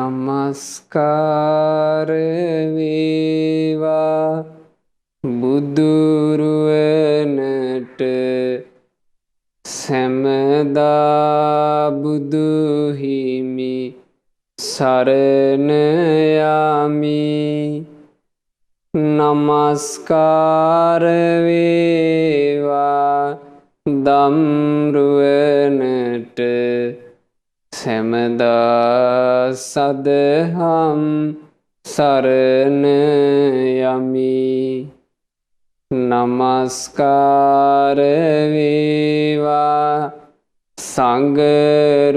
නමස්කාර වේවා බුදුරුවනට සැමදා බුදු හිමි සරණ යමි. නමස්කාර වේවා දම්රුවනට සැමදා සදහම් සරණ යමි. නමස්කාර වේවා සංඝරුවනට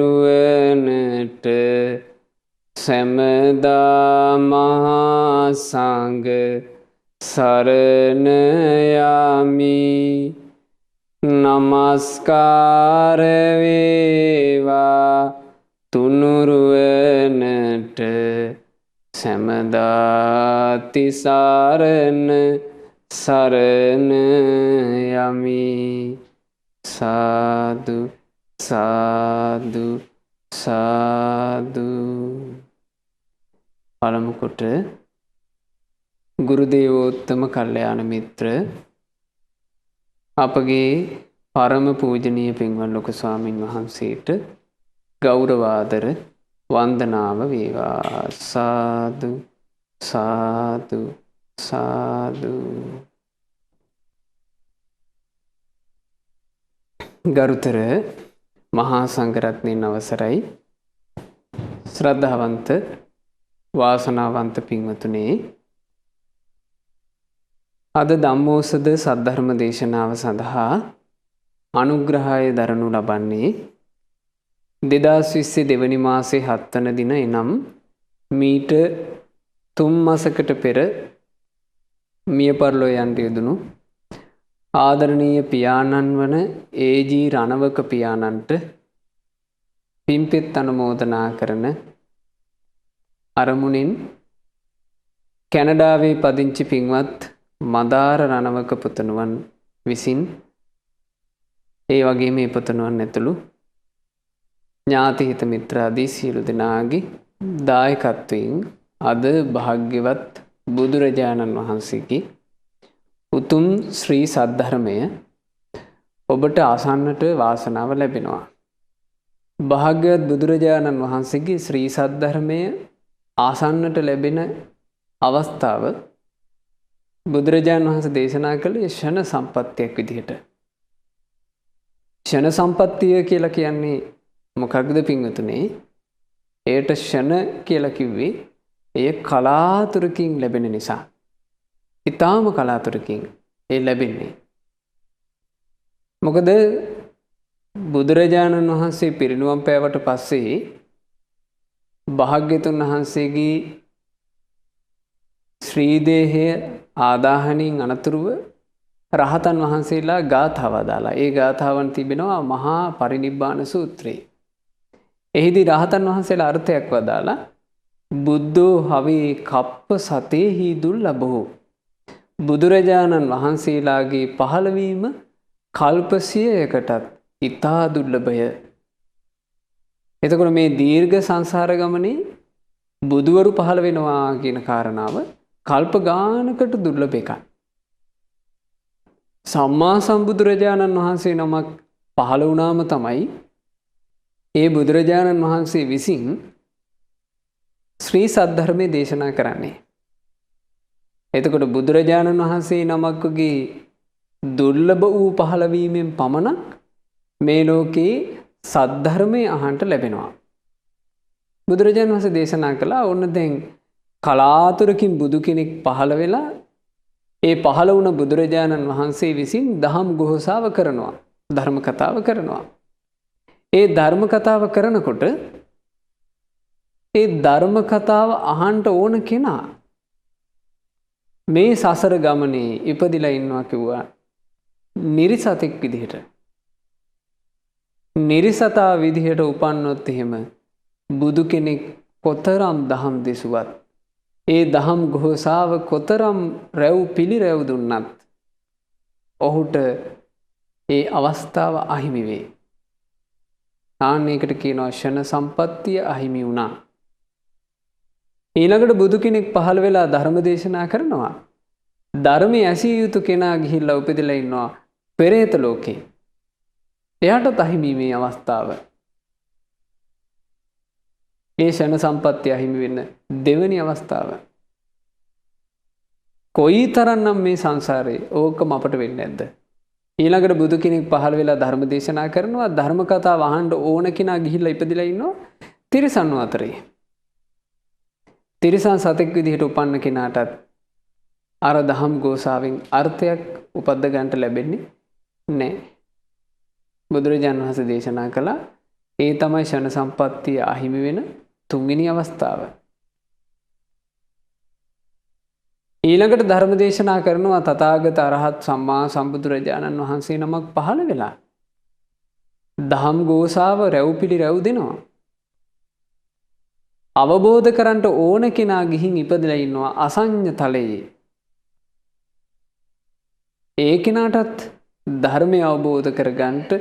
සැමදා මහා සංඝ සරණ යමි. නමස්කාර වේවා තුනුරුවනට සැමදා තිසරණ සරණ යමි. සාදු සාදු සාදු. පළමු කොට ගුරු දේවෝත්තම කල්යාණ මිත්‍ර අපගේ පරම පූජනීය පින්වත් ලොකු ස්වාමින් වහන්සේට ගෞරවාදර වන්දනාව වේවා. සාදු සාදු සාදු. ගරුතර මහා සංඝරත්නයන් අවසරයි. ශ්‍රද්ධාවන්ත වාසනාවන්ත පින්වතුනේ, අද ධම්මෝසද සද්ධර්ම දේශනාව සඳහා අනුග්‍රහය දරනු ලබන්නේ 2020 දෙවනි මාසේ 7 වන දින, එනම් මීට 3 මාසකට පෙර මිය පරලෝ යන්ට යෙදුණු ආදරණීය පියාණන් වන ඒ.ජී. රණවක පියාණන්ට පින්පෙත් අනුමෝදනා කරන අරමුණින් කැනඩාවේ පදිංචි පින්වත් මදාර රණවක පුතණුවන් විසින්, ඒ වගේම මේ පුතණුවන් ඇතුළු ඥාති හිත මිත්‍රාදී සියලු දෙනාගේ දායකත්වයෙන් අද භාග්‍යවත් බුදුරජාණන් වහන්සේගේ උතුම් ශ්‍රී සද්ධර්මය ඔබට අසන්නට වාසනාව ලැබෙනවා. භාග්‍යවත් බුදුරජාණන් වහන්සේගේ ශ්‍රී සද්ධර්මය ආසන්නට ලැබෙන අවස්ථාව බුදුරජාණන් වහන්සේ දේශනා කළේ ෂණ සම්පත්තියක් විදිහට. ෂණ සම්පත්තිය කියලා කියන්නේ මොකක්ද පින්වතුනේ? ඒට ෂණ කියලා කිව්වේ එය කලාතුරකින් ලැබෙන නිසා. ඊටාම කලාතුරකින් ඒ ලැබෙන්නේ. මොකද බුදුරජාණන් වහන්සේ පිරිනුවම් පෑවට පස්සේ භාග්‍යතුන් වහන්සේගේ ශ්‍රී දේහය ආදාහණින් අනතුරුව රහතන් වහන්සේලා ගාථාව දාලා, ඒ ගාථාවන් තිබෙනවා මහා පරිනිබ්බාන සූත්‍රයේ. එහිදී රහතන් වහන්සේලා අර්ථයක් වදාලා බුද්ධෝ හවේ කප්ප සතේහි දුර්ලභෝ, බුදුරජාණන් වහන්සේලාගේ පහළවීම කල්ප 100කටත් ඉතා දුර්ලභය. එතකොට මේ දීර්ඝ සංසාර ගමනේ බුදුවරු පහළ වෙනවා කියන කාරණාව කල්ප ගානකට දුර්ලභ එකක්. සම්මා සම්බුදුරජාණන් වහන්සේ නමක් පහළ වුණාම තමයි ඒ බුදුරජාණන් වහන්සේ විසින් ශ්‍රී සද්ධර්මයේ දේශනා කරන්නේ. එතකොට බුදුරජාණන් වහන්සේ නමක්ගේ දුර්ලභ වූ පහළවීමෙන් පමණක් මේ ලෝකේ සද්ධර්මයේ අහන්ට ලැබෙනවා. බුදුරජාණන් වහන්සේ දේශනා කළා ඕන්න දැන් කලාතුරකින් බුදු කෙනෙක් පහළ වෙලා ඒ පහළ වුණ බුදුරජාණන් වහන්සේ විසින් දහම් ගෝසාව කරනවා, ධර්ම කතාව කරනවා. ඒ ධර්ම කතාව කරනකොට ඒ ධර්ම කතාව අහන්ට ඕන කෙනා මේ සසර ගමනේ ඉපදිලා ඉන්නවා කිව්වා නිරිසතෙක් විදිහට. නිරිසතා විදිහට උපන්නොත් එහෙම බුදු කෙනෙක් කොතරම් දහම් දෙසුවත්, ඒ දහම් ගෝසාව කොතරම් රැව් පිළිරැව් දුන්නත් ඔහුට ඒ අවස්ථාව අහිමි වේ. ආන්නයකට කියනවා ෂණ සම්පත්තිය අහිමි වුණා. ඊළඟට බුදු කෙනෙක් පහළ වෙලා ධර්ම දේශනා කරනවා. ධර්මයේ ඇසිය යුතු කෙනා ගිහිල්ලා උපදිලා ඉන්නවා පෙරේත ලෝකේ. එයාට අහිමි මේ අවස්ථාව. ඒ ෂණ සම්පත්තිය අහිමි වෙන දෙවෙනි අවස්ථාව. කොයි තරම්නම් මේ සංසාරේ ඕකම අපට වෙන්නේ නැද්ද? ඊළඟට බුදු කෙනෙක් පහළ වෙලා ධර්ම දේශනා කරනවා. ධර්ම කතාව අහන්න ඕන කෙනා ගිහිල්ලා ඉපදිලා ඉන්නවා තිරිසන් අතරේ. තිරිසන් සතෙක් විදිහට උපන්න කෙනාටත් අර දහම් ගෝසාවෙන් අර්ථයක් උපද්ද ගන්නට ලැබෙන්නේ නැහැ. බුදුරජාණන් වහන්සේ දේශනා කළා ඒ තමයි ෂණ සම්පත්තිය අහිමි වෙන තුන්වෙනි අවස්ථාව. ඊළඟට ධර්ම දේශනා කරනවා තථාගත අරහත් සම්මා සම්බුදුරජාණන් වහන්සේ නමක් පහළ වෙලා දහම් ගෝසාව රැව්පිලි රැව් දෙනවා. අවබෝධ කරන්ට ඕන කෙනා ගිහින් ඉපදලා ඉන්නවා අසඤ්ඤ තලයේ. ඒ කෙනාටත් ධර්මය අවබෝධ කරගන්නට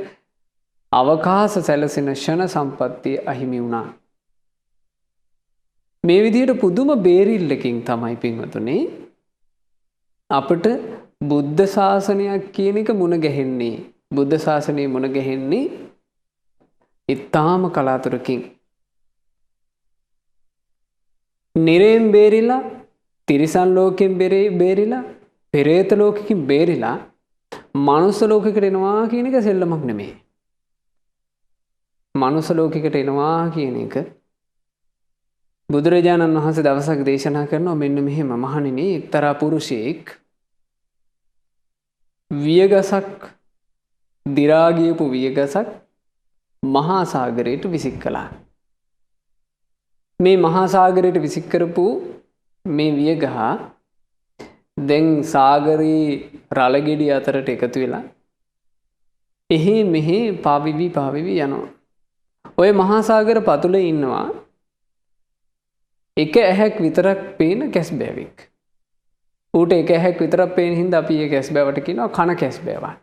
අවකාශ සැලසෙන ෂණ සම්පත්තිය අහිමි වුණා. මේ විදිහට පුදුම බේරිල්ලකින් තමයි පින්වතුනි අපිට බුද්ධ ශාසනයක් කියන එක මුණ ගැහෙන්නේ. බුද්ධ ශාසනය මුණ ගැහෙන්නේ ඊටාම කලාතුරකින්. නිරයෙන් බේරිලා, තිරිසන් ලෝකෙන් බේරිලා, පෙරේත ලෝකෙකින් බේරිලා මනුස්ස ලෝකෙකට එනවා කියන එක සෙල්ලමක් නෙමෙයි. මනුස්ස ලෝකෙකට එනවා කියන එක බුදුරජාණන් වහන්සේ දවසක් දේශනා කරනවා මෙන්න මෙහෙම මහණෙනි එක්තරා පුරුෂයෙක් වියගසක් දි รา ගියපු වියගසක් මහා සාගරයට විසික් කළා. මේ මහා සාගරයට විසික් කරපු මේ වියගහ දැන් සාගරේ රළ ගෙඩි අතරට එකතු වෙලා එහි මෙහි පාවිවි යනවා. ඔය මහා සාගර පතුලේ ඉන්නවා එක ඇහැක් විතරක් පේන කැස්බෑවෙක්. ඌට එක ඇහැක් විතරක් පේන හින්දා අපි ඒ කැස්බෑවට කියනවා කන කැස්බෑවා.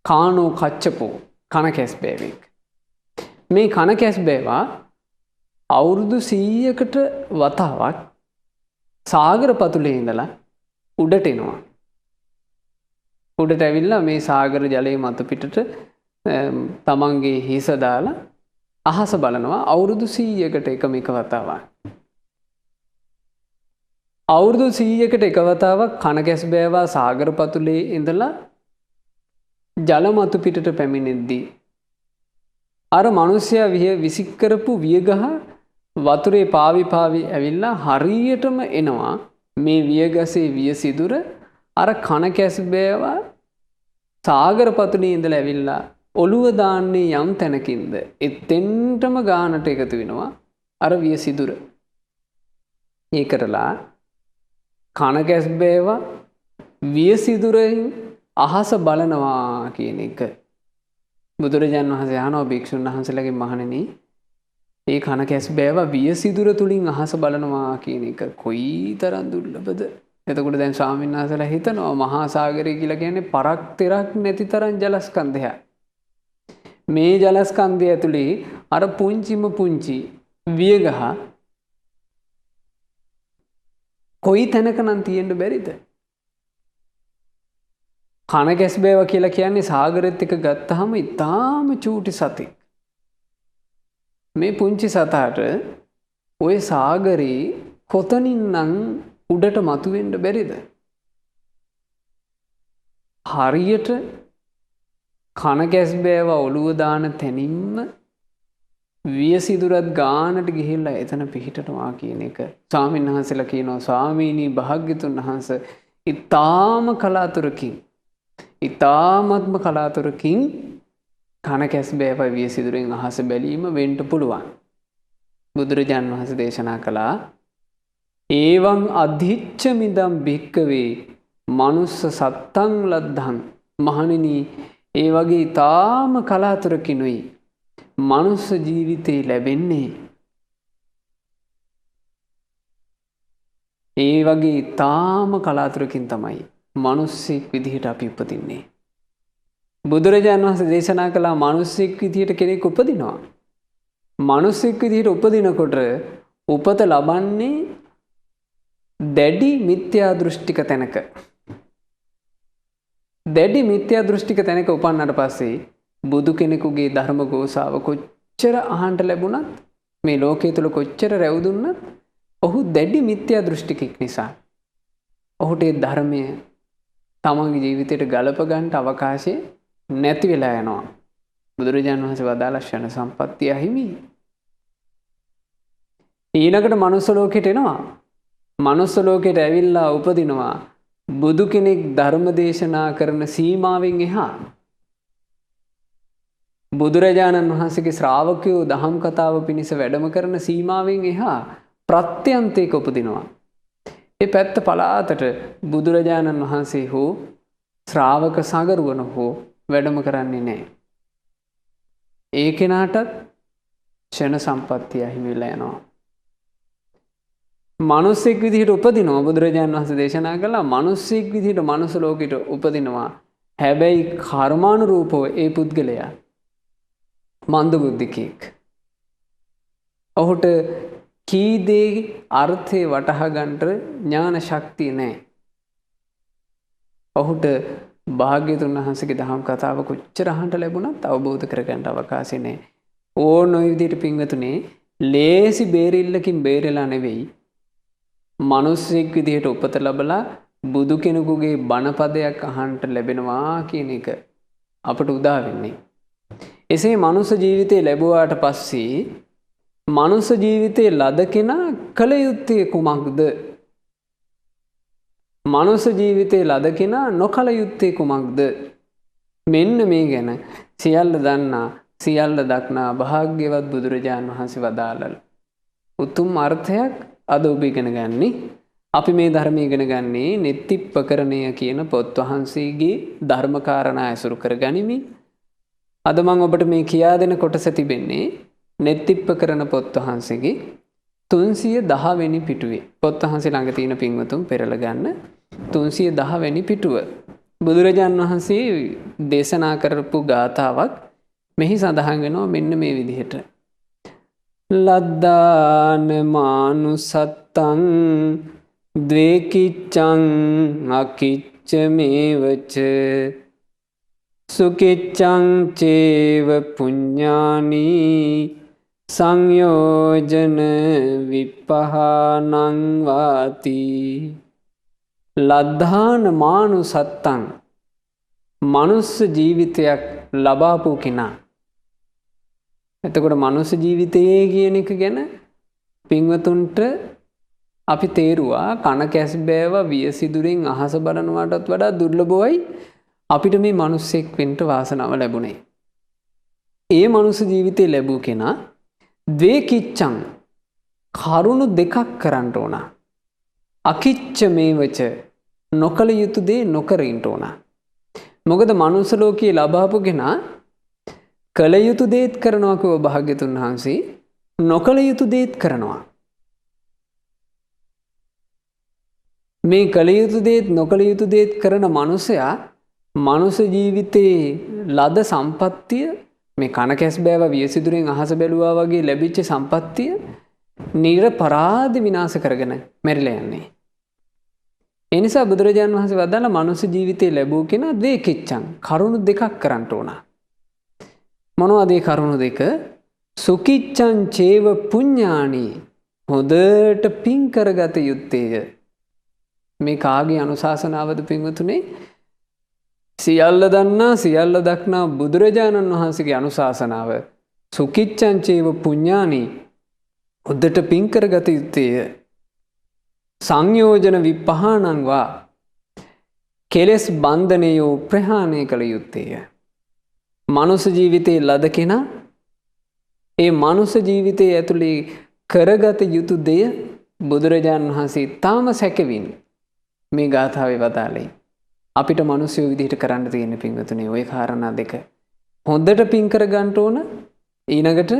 කානෝ කච්චපෝ කන කැස්බෑවෙක්. මේ කන කැස්බෑවා අවුරුදු 100කට වතාවක් සාගර පතුලේ ඉඳලා උඩට එනවා. උඩට ඇවිල්ලා මේ සාගර ජලයේ මත පිටට තමන්ගේ හිස දාලා අහස බලනවා අවුරුදු 100කට එක වතාවක්. අවුරුදු 100කට එක වතාවක් කන කැස්බෑවා සාගර පතුලේ ඉඳලා ජල මතු පිටට පැමිණෙද්දී අර මිනිස්සයා විසික් කරපු වියගහ වතුරේ පාවි ඇවිල්ලා හරියටම එනවා මේ වියගසේ වියසිදුර අර කන කැස්බෑවා සාගර පතුලේ ඉඳලා ඇවිල්ලා ඔළුව දාන්නේ යම් තැනකින්ද එතෙන්ටම ගානට එකතු වෙනවා අර වියසිදුර. ඒ කරලා කන කැස්බෑවා වියසිදුරෙන් අහස බලනවා කියන එක බුදුරජාණන් වහන්සේ අහනවා භික්ෂුන් වහන්සේලාගෙන් මහණෙනි ඒ කන කැස්බෑවා වියසිදුර තුලින් අහස බලනවා කියන එක කොයිතරම් දුර්ලභද? එතකොට දැන් ස්වාමීන් වහන්සේලා හිතනවා මහා සාගරය කියලා කියන්නේ පරක් තෙරක් නැති තරම් ජලස්කන්ධයක්. මේ ජලස්කන්ධය ඇතුලේ අර පුංචිම පුංචි වියගහ කොයි තැනකනම් තියෙන්න බැරිද? කන කැස්බෑව කියලා කියන්නේ සාගරෙත් එක ගත්තාම ඉතාම චූටි සතෙක්. මේ පුංචි සතාට ওই සාගරේ කොතනින්නම් උඩට මතුවෙන්න බැරිද? හරියට කන කැස්බෑව ඔළුව දාන තැනින්ම වියසිදුරත් ගානට ගිහිල්ලා එතන පිහිටනවා කියන එක ස්වාමීන් වහන්සේලා කියනවා ස්වාමීනි භාග්‍යතුන් වහන්සේ ඊ타ම කලාතුරකින් කන කැස්බෑව වියසිදුරෙන් අහස බැලීම වෙන්න පුළුවන්. බුදුරජාණන් වහන්සේ දේශනා කළා ඒවං අධිච්ච මිදම් භික්කවේ මනුස්ස සත්තං ලද්ධං මහණෙනි ඒ වගේ ඊ타ම කලාතුරකිනුයි මනුස්ස ජීවිතේ ලැබෙන්නේ. ඒ වගේ ඊ타ම කලාතුරකින් තමයි මනුස්සෙක් විදිහට අපි උපදින්නේ. බුදුරජාණන් වහන්සේ දේශනා කළා මනුස්සෙක් විදිහට කෙනෙක් උපදිනවා. මනුස්සෙක් විදිහට උපදිනකොට උපත ලබන්නේ දැඩි මිත්‍යා දෘෂ්ටික තැනක. දැඩි මිත්‍යා දෘෂ්ටික තැනක උපන්නට පස්සේ බුදු කෙනෙකුගේ ධර්ම ගෝසාව කොච්චර අහන්න ලැබුණත් මේ ලෝකයේ තුල කොච්චර රැවුදුන්නත් ඔහු දැඩි මිත්‍යා දෘෂ්ටිකෙක් නිසා ඔහුට ඒ ධර්මය තමන්ගේ ජීවිතයට ගලප ගන්න අවකාශය නැති වෙලා යනවා. බුදුරජාණන් වහන්සේ වදාළ ක්ෂණ සම්පත්තිය හිමි. ඊළඟට මනුස්ස ලෝකෙට එනවා. මනුස්ස ලෝකෙට ඇවිල්ලා උපදිනවා බුදු කෙනෙක් ධර්ම දේශනා කරන සීමාවෙන් එහා. බුදුරජාණන් වහන්සේගේ ශ්‍රාවකයෝ දහම් කතාව පිණිස වැඩම කරන සීමාවෙන් එහා ප්‍රත්‍යන්තයක උපදිනවා. ඒ පැත්ත පලාතට බුදුරජාණන් වහන්සේ හෝ ශ්‍රාවක සගරුවන හෝ වැඩම කරන්නේ නැහැ. ඒ කෙනාටත් ක්ෂණ සම්පත්තිය අහිමි වෙලා යනවා. මිනිසෙක් විදිහට උපදිනවා බුදුරජාණන් වහන්සේ දේශනා කළා මිනිසෙක් විදිහට මනුස්ස ලෝකෙට උපදිනවා. හැබැයි කර්මානුරූපව ඒ පුද්ගලයා මන්ද බුද්ධිකෙක්. ඔහුට කී දේ අර්ථේ වටහා ගන්නට ඥාන ශක්තිය නැහැ. ඔහුට භාග්‍යතුන් වහන්සේගේ දහම් කතාව කොච්චර අහන්න ලැබුණත් අවබෝධ කරගන්න අවකාශය නැහැ. ඕන ඔය විදිහට පින්වතුනේ ලේසි බේරිල්ලකින් බේරෙලා නෙවෙයි මිනිස්සෙක් විදිහට උපත ලැබලා බුදු කෙනෙකුගේ බණපදයක් අහන්න ලැබෙනවා කියන එක අපට උදා වෙන්නේ. එසේ මනුස්ස ජීවිතේ ලැබුවාට පස්සේ මනුස්ස ජීවිතේ ලද කෙනා කල යුත්තේ කුමක්ද? මනුස්ස ජීවිතේ ලද කෙනා නොකල යුත්තේ කුමක්ද? මෙන්න මේ ගැන සියල්ල දන්නා සියල්ල දක්නා භාග්‍යවත් බුදුරජාණන් වහන්සේ වදාළල උතුම් අර්ථයක් අද ඔබ ඉගෙන ගන්නේ. අපි මේ ධර්මය ඉගෙන ගන්නේ නෙත්තිප්පකරණය කියන පොත් වහන්සේගේ ධර්මකාරණා ඇසුරු කරගනිමින්. අද මම ඔබට මේ කියා දෙන කොටස තිබෙන්නේ නෙත්තිප්පකරණ පොත් වහන්සේගේ 310 වෙනි පිටුවේ. පොත් වහන්සේ ළඟ තියෙන පින්වතුන් පෙරලා ගන්න 310 වෙනි පිටුව. බුදුරජාණන් වහන්සේ දේශනා කරපු ගාථාවක් මෙහි සඳහන් වෙනවා මෙන්න මේ විදිහට. ලද්දාන මානුසත්තං ද්වේකිච්ඡං අකිච්ඡ මේවච සුකිච්ඡං චේව පුඤ්ඤානි සංයෝජන විපහානං වාති. ලද්ධාන මානුසත්තං මනුස්ස ජීවිතයක් ලබාපු කෙනා. එතකොට මනුස්ස ජීවිතයේ කියන එක ගැන පින්වතුන්ට අපි තේරුවා කන කැස් බෑවා වියසිදුරෙන් අහස බලනවටත් වඩා දුර්ලභවයි අපිට මේ මිනිස්සෙක් වෙන්න වාසනාව ලැබුණේ. ඒ මනුස්ස ජීවිතේ ලැබූ කෙනා ද්වේකිච්ඡං කරුණු දෙකක් කරන්න ඕන. අකිච්ඡ මේවච නොකල යුතු දේ නොකර ඉන්න ඕන. මොකද මනුස්ස ලෝකයේ ලබාපු කෙනා කල යුතු දේත් කරනවා කව භාග්‍යතුන් වහන්සේ නොකල යුතු දේත් කරනවා. මේ කල යුතු දේත් නොකල යුතු දේත් කරන මනුස්සයා මනුස්ස ජීවිතේ ලද සම්පත්තිය මේ කන කැස් බෑව වියසිදුරෙන් අහස බැලුවා වගේ ලැබිච්ච සම්පත්තිය නිර්පරාද විනාශ කරගෙන මැරිලා යන්නේ. ඒ නිසා බුදුරජාණන් වහන්සේ වදාළ මනුස්ස ජීවිතේ ලැබූ කෙනා ද්වේකිච්ඡං කරුණු දෙකක් කරන්න ඕන. මොනවද ඒ කරුණු දෙක? සුකිච්ඡං චේව පුඤ්ඤානි හොදට පින් කරගත යුත්තේය. මේ කාගේ අනුශාසනාවද පින්වතුනේ? සියල්ල දන්නා සියල්ල දක්නා බුදුරජාණන් වහන්සේගේ අනුශාසනාව. සුකිච්ඡං චේව පුඤ්ඤානි හොදට පින් කරගත යුත්තේය. සංයෝජන විපහානං වා කෙලස් බන්ධනයෝ ප්‍රහාණය කළ යුත්තේය. මනුස්ස ජීවිතයේ ලද කෙනා ඒ මනුස්ස ජීවිතයේ ඇතුලේ කරගත යුතු දෙය බුදුරජාණන් වහන්සේ තාම සැකවින් මේ ගාථාවේ වදාළේ. අපිට මිනිස්සු විදිහට කරන්න තියෙන පින්වතුනේ ওই කාරණා දෙක. හොඳට පින් කර ගන්න ඕන. ඊළඟට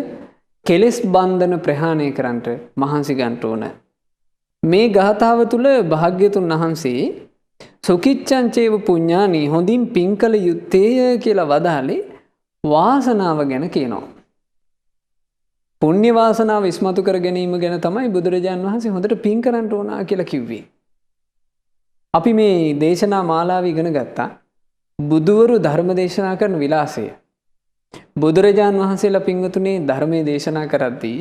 කෙලස් බන්ධන ප්‍රහාණය කරන්නට මහන්සි ගන්න ඕන. මේ ගාථාව තුල භාග්‍යතුන් වහන්සේ සුකිච්ඡං චේව පුඤ්ඤානි හොඳින් පින් කළ යුත්තේය කියලා වදාළේ වාසනාව ගැන කියනවා. පුණ්‍ය වාසනාව ඉස්මතු කර ගැනීම ගැන තමයි බුදුරජාන් වහන්සේ හොඳට පින් කරන්න ඕන කියලා කිව්වේ. අපි මේ දේශනා මාලාව ඉගෙන ගත්තා. බුදුවරු ධර්ම දේශනා කරන විලාසය. බුදුරජාන් වහන්සේලා පින්වතුනේ ධර්මයේ දේශනා කරද්දී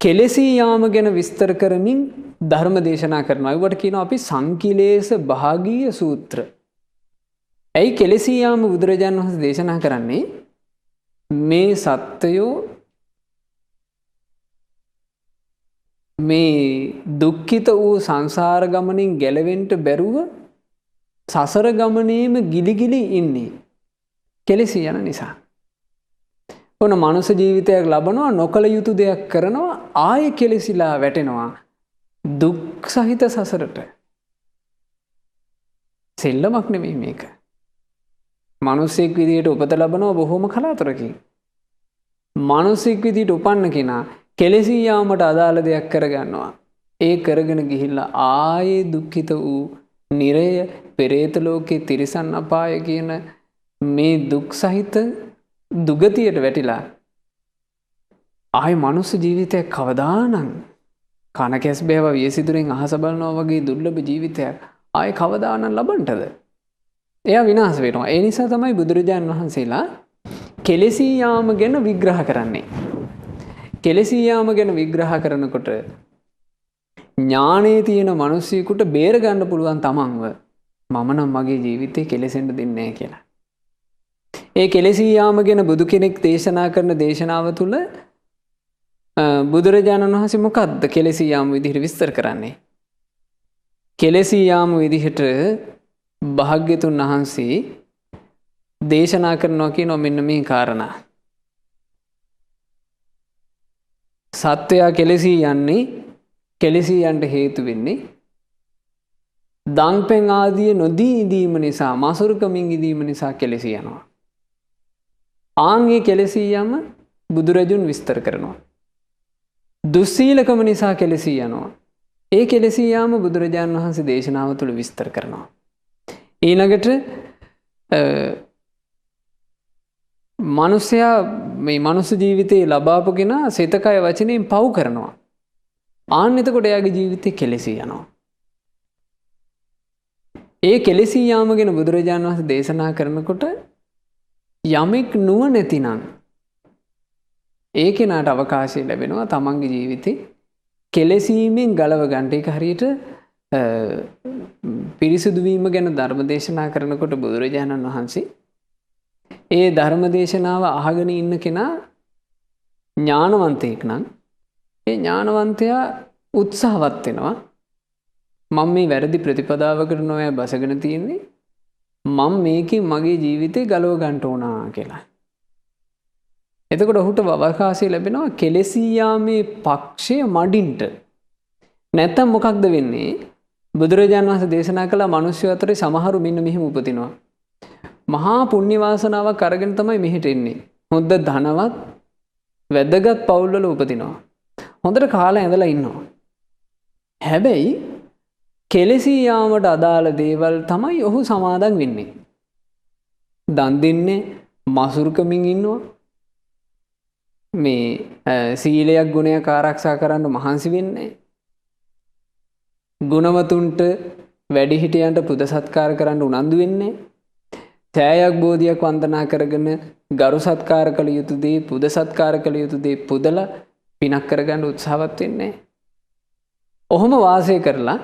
කෙලෙසී යාම ගැන විස්තර කරමින් ධර්ම දේශනා කරනවා. ඒවට කියනවා අපි සංකිලේශ භාගීය සූත්‍ර. ඇයි කෙලෙසී යාම බුදුරජාන් වහන්සේ දේශනා කරන්නේ? මේ සත්වයෝ මේ දුක්ඛිත වූ සංසාර ගමනින් ගැලවෙන්න බැරුව සසර ගමනේම ගිලිගිලි ඉන්නේ කෙලෙසී යන නිසා. ඔන්න මනුෂ්‍ය ජීවිතයක් ලබනවා, නොකල යුතු දෙයක් කරනවා, ආයෙ කෙලෙසිලා වැටෙනවා දුක් සහිත සසරට. සෙල්ලමක් නෙමෙයි මේක. මනුස්සෙක් විදියට උපත ලබනවා බොහොම කලාතුරකින්. මනුස්සෙක් විදියට උපන්න කෙනා කෙලෙසී යාමට අදාළ දෙයක් කරගන්නවා. ඒ කරගෙන ගිහිල්ලා ආයේ දුක්ඛිත වූ නිරය, පෙරේත ලෝකේ, තිරිසන් අපාය කියන මේ දුක් සහිත දුගතියට වැටිලා ආයේ මනුස්ස ජීවිතයක් කවදානම් කන කැස් බෑව වියසිතුරෙන් අහස බලනවා වගේ දුර්ලභ ජීවිතයක් ආයේ කවදානම් ලබන්නටද? එයා විනාශ වෙනවා. ඒ නිසා තමයි බුදුරජාන් වහන්සේලා කෙලෙසී යාම ගැන විග්‍රහ කරන්නේ. කෙලෙසී යාම ගැන විග්‍රහ කරනකොට ඥානයේ තියෙන මිනිස්සුෙකුට බේර ගන්න පුළුවන් තමන්ව මම නම් මගේ ජීවිතේ කෙලෙසෙන්න දෙන්නේ නැහැ කියලා. ඒ කෙලෙසී යාම ගැන බුදු කෙනෙක් දේශනා කරන දේශනාව තුළ බුදුරජාණන් වහන්සේ මොකද්ද කෙලෙසී යාම විදිහට විස්තර කරන්නේ? කෙලෙසී යාම විදිහට භාග්‍යතුන් වහන්සේ දේශනා කරනවා කියනවා මෙන්න මේ කාරණා. සත්වයා කෙලෙසී යන්නේ, කෙලෙසී යන්න හේතු වෙන්නේ දන්පෙන් ආදී නොදී ඉඳීම නිසා, මසුරුකමින් ඉඳීම නිසා කෙලෙසී යනවා. ආන්ගේ කෙලෙසී යම බුදුරජුන් විස්තර කරනවා. දුස්සීලකම නිසා කෙලෙසී යනවා. ඒ කෙලෙසී යාම බුදුරජාණන් වහන්සේ දේශනාව තුළ විස්තර කරනවා. ඊළඟට මනුස්සයා මේ මනුස්ස ජීවිතේ ලබාපු කෙනා සිත කය වචනයෙන් පව් කරනවා. ආන්න එතකොට එයාගේ ජීවිතේ කෙලෙසී යනවා. ඒ කෙලෙසී යාම ගැන බුදුරජාණන් වහන්සේ දේශනා කරනකොට යමෙක් නුවණැතිනම් ඒ කෙනාට අවකාශය ලැබෙනවා තමන්ගේ ජීවිතේ කෙලෙසීමෙන් ගලව ගන්න. ඒක හරියට පිරිසුදු වීම ගැන ධර්ම දේශනා කරනකොට බුදුරජාණන් වහන්සේ ඒ ධර්ම දේශනාව අහගෙන ඉන්න කෙනා ඥානවන්තයෙක් නම් ඒ ඥානවන්තයා උත්සාහවත් වෙනවා මම මේ වැරදි ප්‍රතිපදාවකට නොවේ බසගෙන තියෙන්නේ මම මේකෙන් මගේ ජීවිතේ ගලව ගන්න ඕනා කියලා. එතකොට ඔහුට අවකාශය ලැබෙනවා කෙලෙසී යාමේ පක්ෂය මඩින්ට. නැත්තම් මොකක්ද වෙන්නේ? බුදුරජාණන් වහන්සේ දේශනා කළ මිනිස්සු අතරේ සමහරු මෙන්න මෙහෙම උපදිනවා. මහා පුණ්‍ය වාසනාවක් අරගෙන තමයි මෙහෙට එන්නේ. හොඳ ධනවත් වැදගත් පවුල්වල උපදිනවා. හොඳට කාලා ඇඳලා ඉන්නවා. හැබැයි කෙලෙසී යාමට අදාළ දේවල් තමයි ඔහු සමාදන් වෙන්නේ. දන් දෙන්නේ, මසුරුකමින් ඉන්නවා. මේ සීලයක් ගුණයක් ආරක්ෂා කරන්න මහන්සි වෙන්නේ. ගුණවතුන්ට වැඩිහිටියන්ට පුද සත්කාර කරන්න උනන්දු වෙන්නේ. ඡායක් බෝධියක් වන්දනා කරගෙන ගරු සත්කාර කළ යුතු දේ, පුද සත්කාර කළ යුතු දේ පුදලා පිනක් කරගන්න උත්සාහවත් වෙන්නේ. ඔහොම වාසය කරලා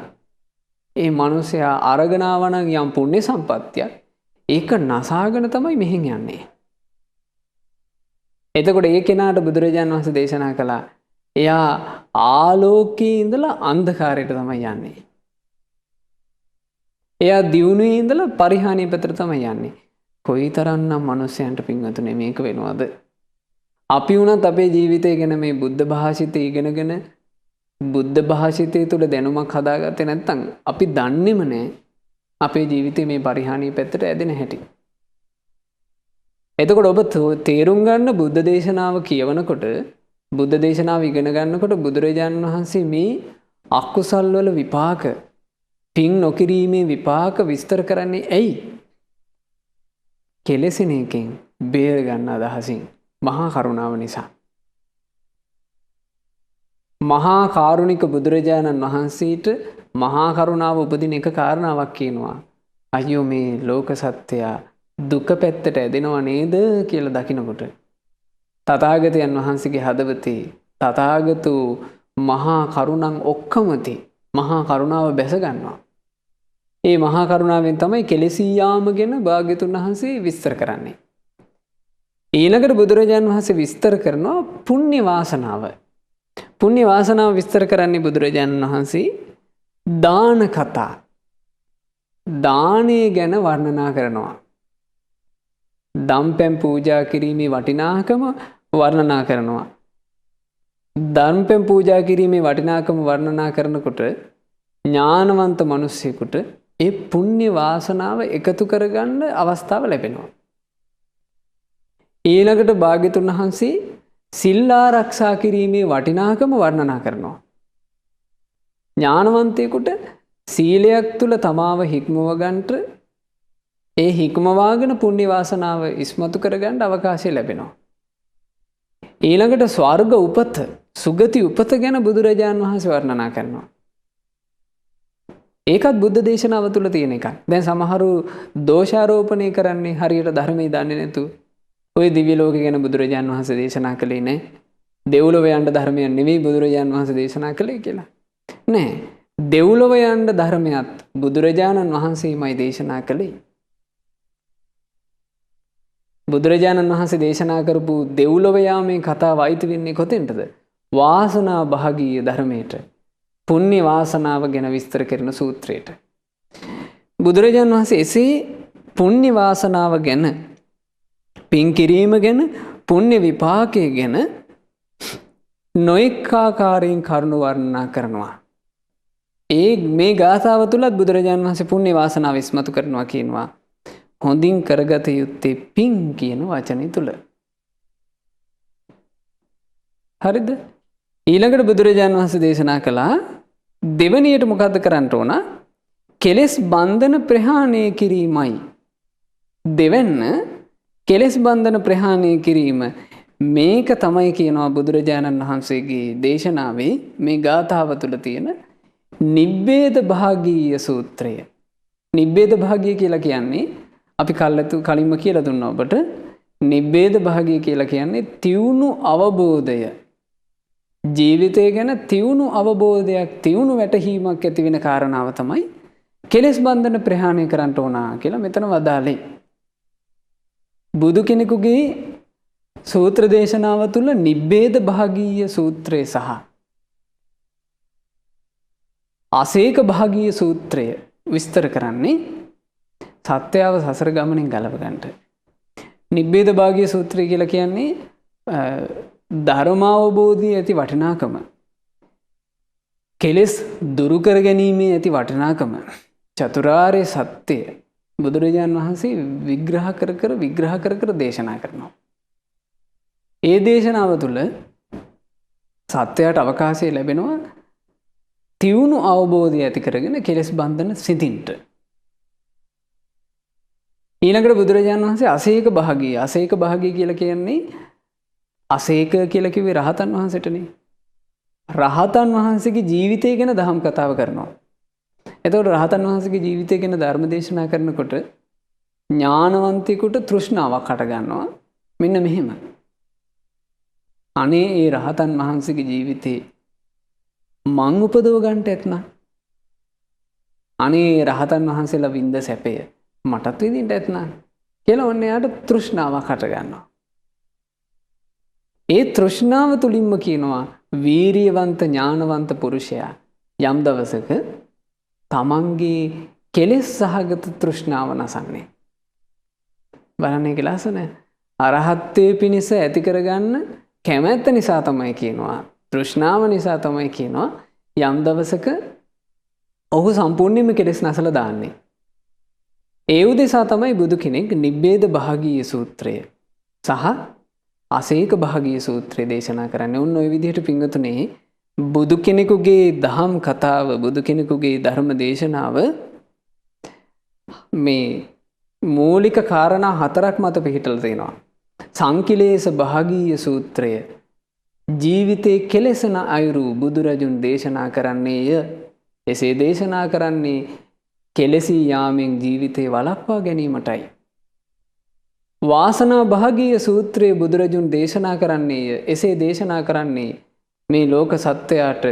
ඒ මිනිසයා අරගෙන ආවනම් යම් පුණ්‍ය සම්පත්තියක් ඒක නසාගෙන තමයි මෙහෙන් යන්නේ. එතකොට ඒ කෙනාට බුදුරජාණන් වහන්සේ දේශනා කළා එයා ආලෝකයේ ඉඳලා අන්ධකාරයට තමයි යන්නේ. එයා දියුණුවේ ඉඳලා පරිහානිය පැත්තට තමයි යන්නේ. කොයිතරම්නම් මිනිස්යන්ට පින්වතුනි මේක වෙනවද? අපි වුණත් අපේ ජීවිතය ගැන මේ බුද්ධ භාෂිතය ඉගෙනගෙන බුද්ධ භාෂිතය තුළ දැනුමක් හදාගත්තේ නැත්නම් අපි දන්නේම නැහැ අපේ ජීවිතේ මේ පරිහානිය පැත්තට ඇදෙන හැටි. එතකොට ඔබ තේරුම් ගන්න බුද්ධ දේශනාව කියවනකොට බුද්ධ දේශනාව ඉගෙන ගන්නකොට බුදුරජාණන් වහන්සේ මේ අකුසල් වල විපාක පින් නොකිරීමේ විපාක විස්තර කරන්නේ ඇයි? කෙලෙසෙන එකෙන් බේර ගන්න අදහසින්. මහා කරුණාව නිසා. මහා කාරුණික බුදුරජාණන් වහන්සේට මහා කරුණාව උපදින එක කාරණාවක් කියනවා. අයියෝ මේ ලෝක සත්‍යය දුක පැත්තට ඇදෙනවා නේද කියලා දකිනකොට තථාගතයන් වහන්සේගේ හදවතේ තථාගතු මහා කරුණං ඔක්කමති මහා කරුණාව බැස ගන්නවා. ඒ මහා කරුණාවෙන් තමයි කෙලෙසී යාම ගැන භාග්‍යතුන් වහන්සේ විස්තර කරන්නේ. ඊළඟට බුදුරජාණන් වහන්සේ විස්තර කරනවා පුණ්‍ය වාසනාව. පුණ්‍ය වාසනාව විස්තර කරන්නේ බුදුරජාණන් වහන්සේ දාන කතා. දානය ගැන වර්ණනා කරනවා. දම්පැන් පූජා කිරීමේ වටිනාකම වර්ණනා කරනවා. දම්පැන් පූජා කිරීමේ වටිනාකම වර්ණනා කරනකොට ඥානවන්ත මිනිස්සෙකුට ඒ පුණ්‍ය වාසනාව එකතු කරගන්න අවස්ථාව ලැබෙනවා. ඊළඟට භාග්‍යතුන් වහන්සේ සිල් ආරක්ෂා කිරීමේ වටිනාකම වර්ණනා කරනවා. ඥානවන්තයෙකුට සීලයක් තුල තමාව හික්මව ගන්නට ඒ හික්මවාගෙන පුණ්‍ය වාසනාව ඉස්මතු කරගන්න අවකාශය ලැබෙනවා. ඊළඟට ස්වර්ග උපත සුගති උපත ගැන බුදුරජාණන් වහන්සේ වර්ණනා කරනවා. ඒකත් බුද්ධ දේශනාව තුල තියෙන එකක්. දැන් සමහරු දෝෂාරෝපණය කරන්නේ හරියට ධර්මයේ දන්නේ නැතුව. ඔය දිව්‍ය ලෝකේ ගැන බුදුරජාණන් වහන්සේ දේශනා කළේ නෑ. දෙව්ලොව යන්න ධර්මයක් නෙවෙයි බුදුරජාණන් වහන්සේ දේශනා කළේ කියලා. නෑ. දෙව්ලොව යන්න ධර්මයක් බුදුරජාණන් වහන්සේමයි දේශනා කළේ. බුදුරජාණන් වහන්සේ දේශනා කරපු දෙව්ලොව යාමේ කතාව අයිති වෙන්නේ කොතෙන්ටද? වාසනා භාගීය ධර්මයට. පුණ්‍ය වාසනාව ගැන විස්තර කරන සූත්‍රයට. බුදුරජාණන් වහන්සේ එසේ පුණ්‍ය වාසනාව ගැන පින් කිරීම ගැන පුණ්‍ය විපාකය ගැන නොඑක ආකාරයෙන් කරුණු වර්ණනා කරනවා. මේ ගාථාව තුලත් බුදුරජාණන් වහන්සේ පුණ්‍ය වාසනාව ඉස්මතු කරනවා කියනවා. හොඳින් කරගත යුත්තේ පින් කියන වචනේ තුල. හරිද? ඊළඟට බුදුරජාණන් වහන්සේ දේශනා කළා දෙවණියට මොකද්ද කරන්න ඕන? කෙලෙස් බන්ධන ප්‍රහාණය කිරීමයි. දෙවන්න කෙලෙස් බන්ධන ප්‍රහාණය කිරීම මේක තමයි කියනවා බුදුරජාණන් වහන්සේගේ දේශනාවේ මේ ගාථාව තුල තියෙන නිබ්බේද භාගීය සූත්‍රය. නිබ්බේද භාගීය කියලා කියන්නේ අපි කලින්ම කියලා දුන්නා ඔබට. නිබ්බේද භාගීය කියලා කියන්නේ තියුණු අවබෝධය. ජීවිතය ගැන තියුණු අවබෝධයක් තියුණු වැටහීමක් ඇති වෙන කාරණාව තමයි කෙලෙස් බන්ධන ප්‍රහාණය කරන්න ඕන කියලා මෙතන වදාළේ. බුදු කෙනෙකුගේ සූත්‍ර දේශනාව තුළ නිබ්බේද භාගීය සූත්‍රය සහ අසේක භාගීය සූත්‍රය විස්තර කරන්නේ සත්‍යව සසර ගමනින් ගලව ගන්නට. නිබ්බේද භාගීය සූත්‍රය කියලා කියන්නේ ධර්මාවබෝධයේ ඇති වටිනාකම. කෙලෙස් දුරු කර ගැනීමේ ඇති වටිනාකම. චතුරාර්ය සත්‍ය බුදුරජාණන් වහන්සේ විග්‍රහ කර දේශනා කරනවා. ඒ දේශනාව තුළ සත්‍යයට අවකාශය ලැබෙනවා තියුණු අවබෝධය ඇති කරගෙන කෙලෙස් බන්ධන සිඳින්ට. ඊළඟට බුදුරජාණන් වහන්සේ අසේක භාගීය කියලා කියන්නේ අසේක කියලා කිව්වේ රහතන් වහන්සේටනේ. රහතන් වහන්සේගේ ජීවිතය ගැන දහම් කතාව කරනවා. එතකොට රහතන් වහන්සේගේ ජීවිතය ගැන ධර්ම දේශනා කරනකොට ඥානවන්තයෙකුට තෘෂ්ණාවක් හට ගන්නවා. මෙන්න මෙහෙම. අනේ ඒ රහතන් වහන්සේගේ ජීවිතේ මං උපදව ගන්නට ඇත්නම්. අනේ රහතන් වහන්සේලා වින්ද සැපය මටත් විඳින්න ඇත්නම් කියලා ඔන්න එයාට තෘෂ්ණාවක් හට ගන්නවා. ඒ තෘෂ්ණාව තුලින්ම කියනවා වීරියවන්ත ඥානවන්ත පුරුෂයා යම් දවසක තමන්ගේ කෙලෙස් සහගත තෘෂ්ණාව නසන්නේ. බලන්නේ කියලාසන අරහත්ත්වයේ පිණිස ඇති කරගන්න කැමැත්ත නිසා තමයි කියනවා. තෘෂ්ණාව නිසා තමයි කියනවා යම් දවසක ඔහු සම්පූර්ණයෙන්ම කෙලෙස් නැසලා දාන්නේ. ඒ උදෙසා තමයි බුදු කෙනෙක් නිබ්බේද භාගීය සූත්‍රය සහ අසේක භාගීය සූත්‍රය දේශනා කරන්නේ. ඔන්න ඔය විදිහට පින්වතුනේ බුදු කෙනෙකුගේ දහම් කතාව බුදු කෙනෙකුගේ ධර්ම දේශනාව මේ මූලික කාරණා 4ක් මත පිහිටලා තියෙනවා. සංකිලේශ භාගීය සූත්‍රය ජීවිතේ කෙලෙසන අයුරු බුදුරජුන් දේශනා කරන්නේය. එසේ දේශනා කරන්නේ කෙලෙසී යාමෙන් ජීවිතේ වළක්වා ගැනීමටයි. වාසනා භාගීය සූත්‍රයේ බුදුරජුන් දේශනා කරන්නේය. එසේ දේශනා කරන්නේ මේ ලෝක සත්වයාට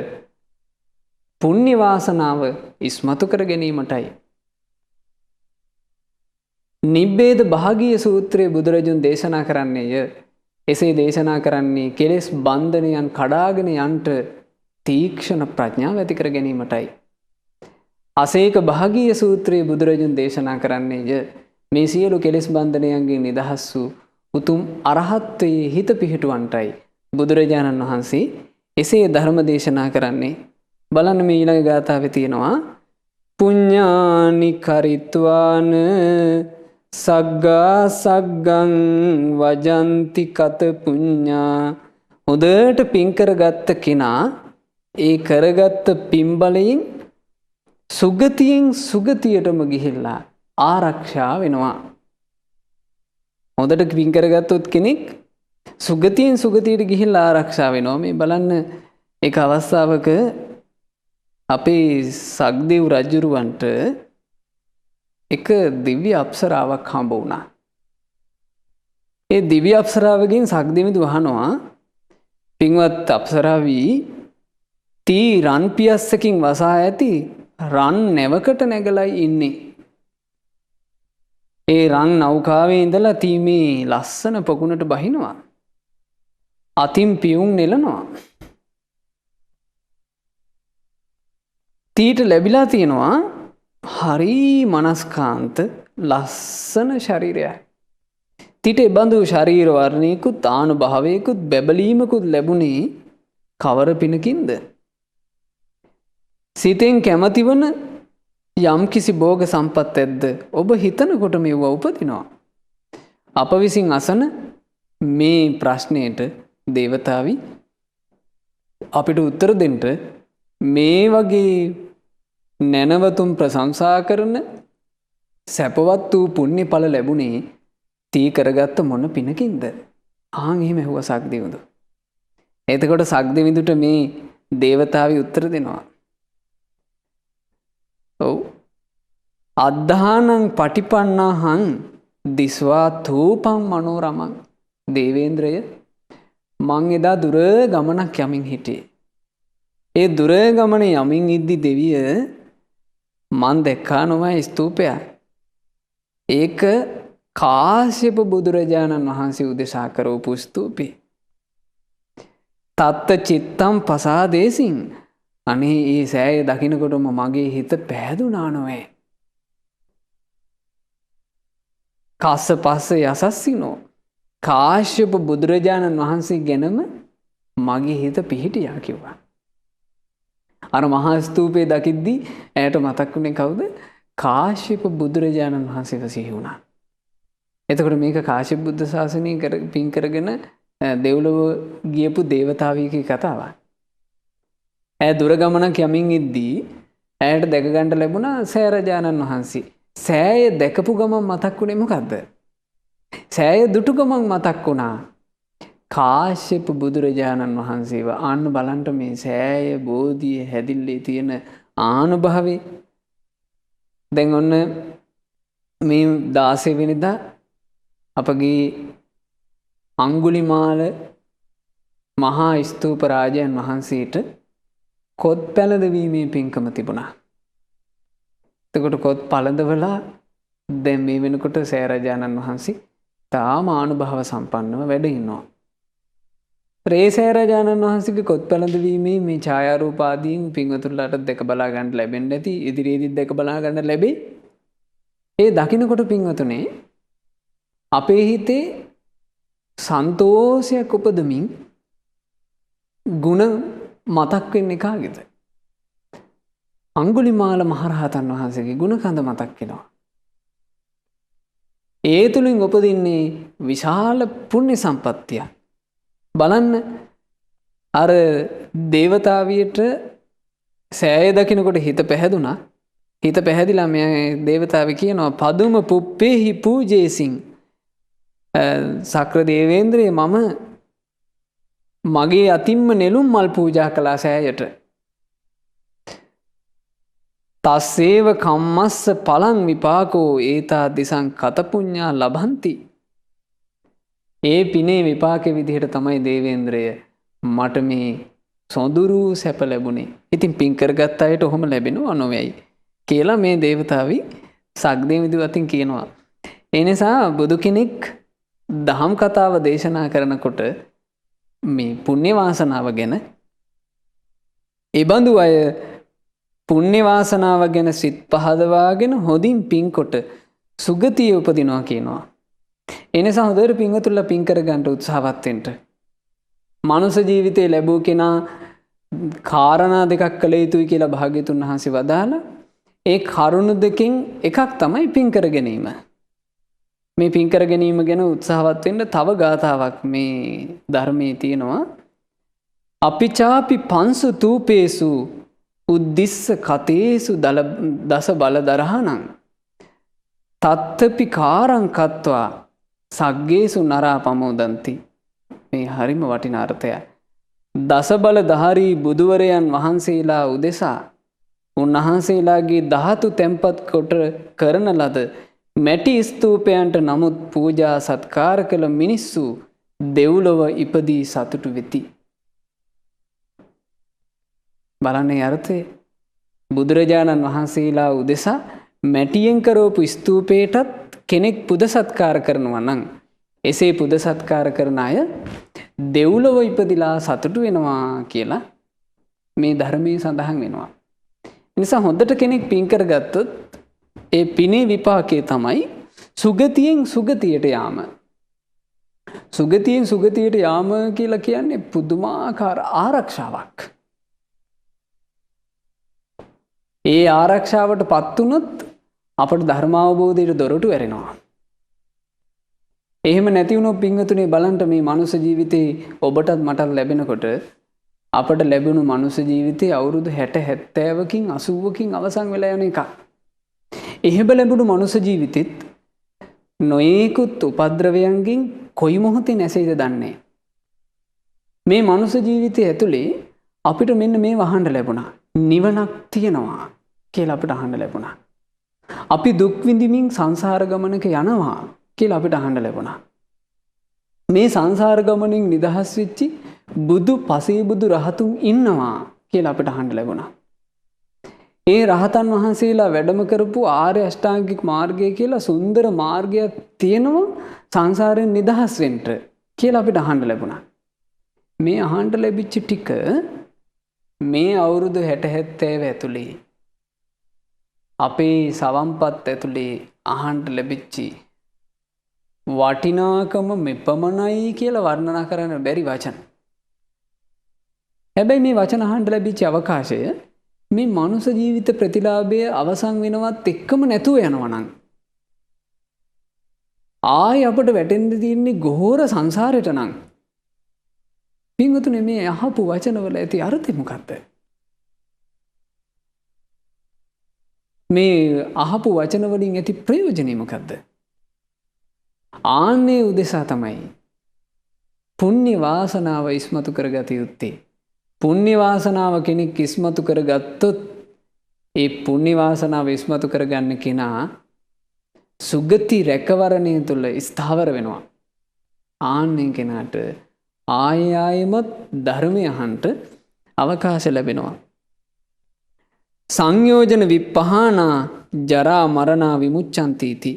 පුණ්‍ය වාසනාව ඉස්මතු කර ගැනීමටයි. නිබ්බේද භාගීය සූත්‍රයේ බුදුරජුන් දේශනා කරන්නේය. එසේ දේශනා කරන්නේ කෙලෙස් බන්ධනයන් කඩාගෙන යන්ට තීක්ෂණ ප්‍රඥාව ඇති කර ගැනීමටයි. අසේක භාගීය සූත්‍රයේ බුදුරජුන් දේශනා කරන්නේය. මේ සියලු කෙලෙස් බන්ධනයන්ගෙන් නිදහස් වූ උතුම් අරහත්වයේ හිත පිහිටුවන්ටයි බුදුරජාණන් වහන්සේ එසේ ධර්ම දේශනා කරන්නේ. බලන්න මේ ඊළඟ ගාථාවේ තියෙනවා පුඤ්ඤානි කරිත්වාන සග්ගා සග්ගං වජන්ති කත පුඤ්ඤා. හොඳට පින් කරගත්ත කෙනා ඒ කරගත්ත පින් බලයෙන් සුගතියෙන් සුගතියටම ගිහිල්ලා ආරක්ෂා වෙනවා. හොඳට පින් කරගත්තොත් කෙනෙක් සුගතියෙන් සුගතියට ගිහිල්ලා ආරක්ෂා වෙනවා. මේ බලන්න එක අවස්ථාවක අපේ සක්දෙව් රජුරවන්ට එක දිව්‍ය අප්සරාවක් හම්බ වුණා. ඒ දිව්‍ය අප්සරාවකින් සක්දෙවිඳු අහනවා පින්වත් අප්සරාවී තී රන් පියස්සකින් වසා ඇති රන් නැවකට නැගලයි ඉන්නේ. ඒ රන් නෞකාවේ ඉඳලා තී මේ ලස්සන පොකුණට බහිනවා. අතින් පියුම් නෙලනවා. තීට ලැබිලා තියෙනවා හරි මනස්කාන්ත ලස්සන ශරීරයක්. තීට එබඳු ශරීර වර්ණයකුත් ආනුභාවයකුත් බැබලීමකුත් ලැබුණේ කවර පිනකින්ද? සිතෙන් කැමතිවන යම් කිසි භෝග සම්පත් ඇද්ද ඔබ හිතනකොට මෙව උපදිනවා. අප විසින් අසන මේ ප්‍රශ්නයට දේවතාවි අපිට උත්තර දෙන්න මේ වගේ නැනවතුම් ප්‍රශංසා කරන සැපවත් වූ පුණ්‍ය ඵල ලැබුණේ තී කරගත්ත මොන පිනකින්ද? ආන් එහෙම ඇහුවා සක්දෙවිඳු. එතකොට සක්දෙවිඳුට මේ දේවතාවි උත්තර දෙනවා. ඔව් අද්ධානං පටිපන්නහං දිස්වා තූපං මනෝරමං. දේවේන්ද්‍රය මං එදා දුර ගමනක් යමින් හිටියේ. ඒ දුර ගමන යමින් ඉද්දි දෙවිය මන් දැක්කා නොමයි ස්තූපයක්. ඒක කාශ්‍යප බුදුරජාණන් වහන්සේ උදෙසා කරවපු ස්තූපේ. තත්ත චිත්තම් පසාදේසින්. අනේ ඒ සෑය දකින්නකොටම මගේ හිත පෑදුනා නොවේ. කස්ස පස්ස යසස්සිනෝ. කාශ්‍යප බුදුරජාණන් වහන්සේ ගැනම මගේ හිත පිහිටියා කිව්වා. අර මහා ස්තූපේ දකිද්දී ඇයට මතක් වුණේ කවුද? කාශ්‍යප බුදුරජාණන් වහන්සේව සිහි වුණා. එතකොට මේක කාශ්‍යප බුද්ධ ශාසනය පින් කරගෙන දෙව්ලොව ගියපු දේවතාවියගේ කතාවක්. ඇය දුර ගමනක් යමින් ඉද්දී ඇයට දැක ගන්න ලැබුණා සෑරජානන් වහන්සේ. සෑය දැකපු ගමන් මතක් වුණේ මොකද්ද? සෑය දුටු ගමන් මතක් වුණා කාශ්‍යප බුදුරජාණන් වහන්සේව. ආන්න බලන්න මේ සෑය බෝධිය හැදිල්ලේ තියෙන ආනුභාවේ. දැන් ඔන්න මේ 16 වෙනිදා අපගේ අඟුලිමාල මහා ස්තූප රාජයන් වහන්සේට කොත් පැළඳවීමේ පින්කම තිබුණා. එතකොට කොත් පළඳවලා දැන් මේ වෙනකොට සෑරජානන් වහන්සේ තාම ආනුභාව සම්පන්නව වැඩ ඉන්නවා. සෑරජානන් වහන්සේගේ කොත් පැළඳවීමේ මේ ඡායාරූප ආදීන් පින්වතුන්ලාට දැක බලා ගන්න ලැබෙන්න ඇති. ඉදිරියේදී දැක බලා ගන්න ලැබේ. ඒ දකින්නකොට පින්වතුනේ අපේ හිතේ සන්තෝෂයක් උපදමින් ಗುಣ මතක් වෙන්නේ කාගේද? අඟුලිමාල මහරහතන් වහන්සේගේ ගුණ කඳ මතක් වෙනවා. ඒ තුලින් උපදින්නේ විශාල පුණ්‍ය සම්පත්තිය. බලන්න අර දේවතාවියට සෑය දකින්නකොට හිත පැහැදුනා. හිත පැහැදිලා මේ දේවතාවි කියනවා පදුම පුප්පේහි පූජේසින් සක්‍ර දේවේන්ද්‍රය මම මගේ අතින්ම නෙළුම් මල් පූජා කළා සෑයට. තස්සේව කම්මස්ස පලං විපාකෝ ඒතා දිසං කතපුඤ්ඤා ලබන්ති. ඒ පිනේ විපාක විදිහට තමයි දේවේන්ද්‍රය මට මේ සොඳුරු සැප ලැබුණේ. ඉතින් පින් කරගත් අයට ඔහොම ලැබෙනවා නොවේයි කියලා මේ දේවතාවි සක්දේවිදු අතින් කියනවා. ඒ නිසා බුදු කෙනෙක් දහම් කතාව දේශනා කරනකොට මේ පුණ්‍ය වාසනාව ගැන ඒ බඳු අය පුණ්‍ය වාසනාව ගැන සිත් පහදවාගෙන හොඳින් පින්කොට සුගතිය උපදිනවා කියනවා. ඒ නිසා හොඳට පින්වතුන්ලා පින් කරගන්න උත්සාහවත් වෙන්න. මනුෂ්‍ය ජීවිතේ ලැබුව කෙනා කාරණා දෙකක් කළ යුතුයි කියලා භාග්‍යතුන් වහන්සේ වදාලා ඒ කරුණු දෙකෙන් එකක් තමයි පින් කර ගැනීම. මේ පින් කර ගැනීම ගැන උත්සාහවත් වෙන්න තව ගාථාවක් මේ ධර්මයේ තියෙනවා. අපිචාපි පංසු තූපේසු උද්දිස්ස කතේසු දස බලදරහණං තත්තපි කාරං කତ୍වා සග්ගේසු නරා පමෝදන්ති. මේ හරිම වටිනා අර්ථයක්. දස බලධාරී බුදුවරයන් වහන්සේලා උදෙසා උන්වහන්සේලාගේ ධාතු තැන්පත් කොට කරන ලද මැටි ස්තූපයන්ට නමුත් පූජා සත්කාර කළ මිනිස්සු දෙව්ලොව ඉපදී සතුටු වෙති. බලන්නේ අර්ථය. බුදුරජාණන් වහන්සේලා උදෙසා මැටියෙන් කරවපු ස්තූපයටත් කෙනෙක් පුද සත්කාර කරනවා නම් එසේ පුද සත්කාර කරන අය දෙව්ලොව ඉපදිලා සතුටු වෙනවා කියලා මේ ධර්මයේ සඳහන් වෙනවා. නිසා හොඳට කෙනෙක් පින් කරගත්තොත් ඒ පිනේ විපාකයේ තමයි සුගතියෙන් සුගතියට යාම. සුගතියෙන් සුගතියට යාම කියලා කියන්නේ පුදුමාකාර ආරක්ෂාවක්. ඒ ආරක්ෂාවට පත් වුණොත් අපට ධර්මාවබෝධයට දොරටු ඇරෙනවා. එහෙම නැති වුණොත් පින්වතුනි බලන්න මේ මනුෂ්‍ය ජීවිතේ ඔබටත් මටත් ලැබෙනකොට අපට ලැබුණු මනුෂ්‍ය ජීවිතේ අවුරුදු 60 70කින් 80කින් අවසන් වෙලා යන එකක්. එහෙම ලැබුණු මනුෂ්‍ය ජීවිතෙත් නොයෙකුත් උපද්‍රවයන්ගෙන් කොයි මොහොතේ නැසෙයිද දන්නේ. මේ මනුෂ්‍ය ජීවිතය ඇතුලේ අපිට මෙන්න මේ වහන්න ලැබුණා. නිවනක් තියෙනවා කියලා අපිට අහන්න ලැබුණා. අපි දුක් විඳින්මින් සංසාර ගමනක යනවා කියලා අපිට අහන්න ලැබුණා. මේ සංසාර ගමනින් නිදහස් වෙච්චි බුදු පසේ බුදු රහතුන් ඉන්නවා කියලා අපිට අහන්න ලැබුණා. ඒ රහතන් වහන්සේලා වැඩම කරපු ආර්ය අෂ්ටාංගික මාර්ගය කියලා සුන්දර මාර්ගයක් තියෙනවා සංසාරයෙන් නිදහස් වෙන්න කියලා අපිට අහන්න ලැබුණා. මේ අහන්න ලැබිච්ච ටික මේ අවුරුදු 60 70 ඇතුලේ අපේ සවම්පත් ඇතුලේ අහන්න ලැබිච්චි වටිනාකම මෙපමණයි කියලා වර්ණනා කරන්න බැරි වචන. හැබැයි මේ වචන අහන්න ලැබිච්ච අවකාශය මේ මනුෂ්‍ය ජීවිත ප්‍රතිලාභය අවසන් වෙනවත් එක්කම නැතුව යනවා නම් ආයි අපිට වැටෙන්න තියෙන්නේ ගොහෝර සංසාරයට නම් පින්වතුනි මේ අහපු වචනවල ඇති අර්ථය මොකක්ද? මේ අහපු වචන වලින් ඇති ප්‍රයෝජනෙ මොකක්ද? ආන්නේ උදෙසා තමයි පුණ්‍ය වාසනාව ඉස්මතු කරගත යුත්තේ. පුණ්‍ය වාසනාව කෙනෙක් ඉස්මතු කරගත්තොත් ඒ පුණ්‍ය වාසනාව ඉස්මතු කරගන්න කෙනා සුගති රැකවරණය තුල ස්ථාවර වෙනවා. ආන්නේ කෙනාට ආයෙමත් ධර්මය අහන්න අවකාශ ලැබෙනවා. සංයෝජන විප්පහානා ජරා මරණා විමුච්ඡන්ති इति.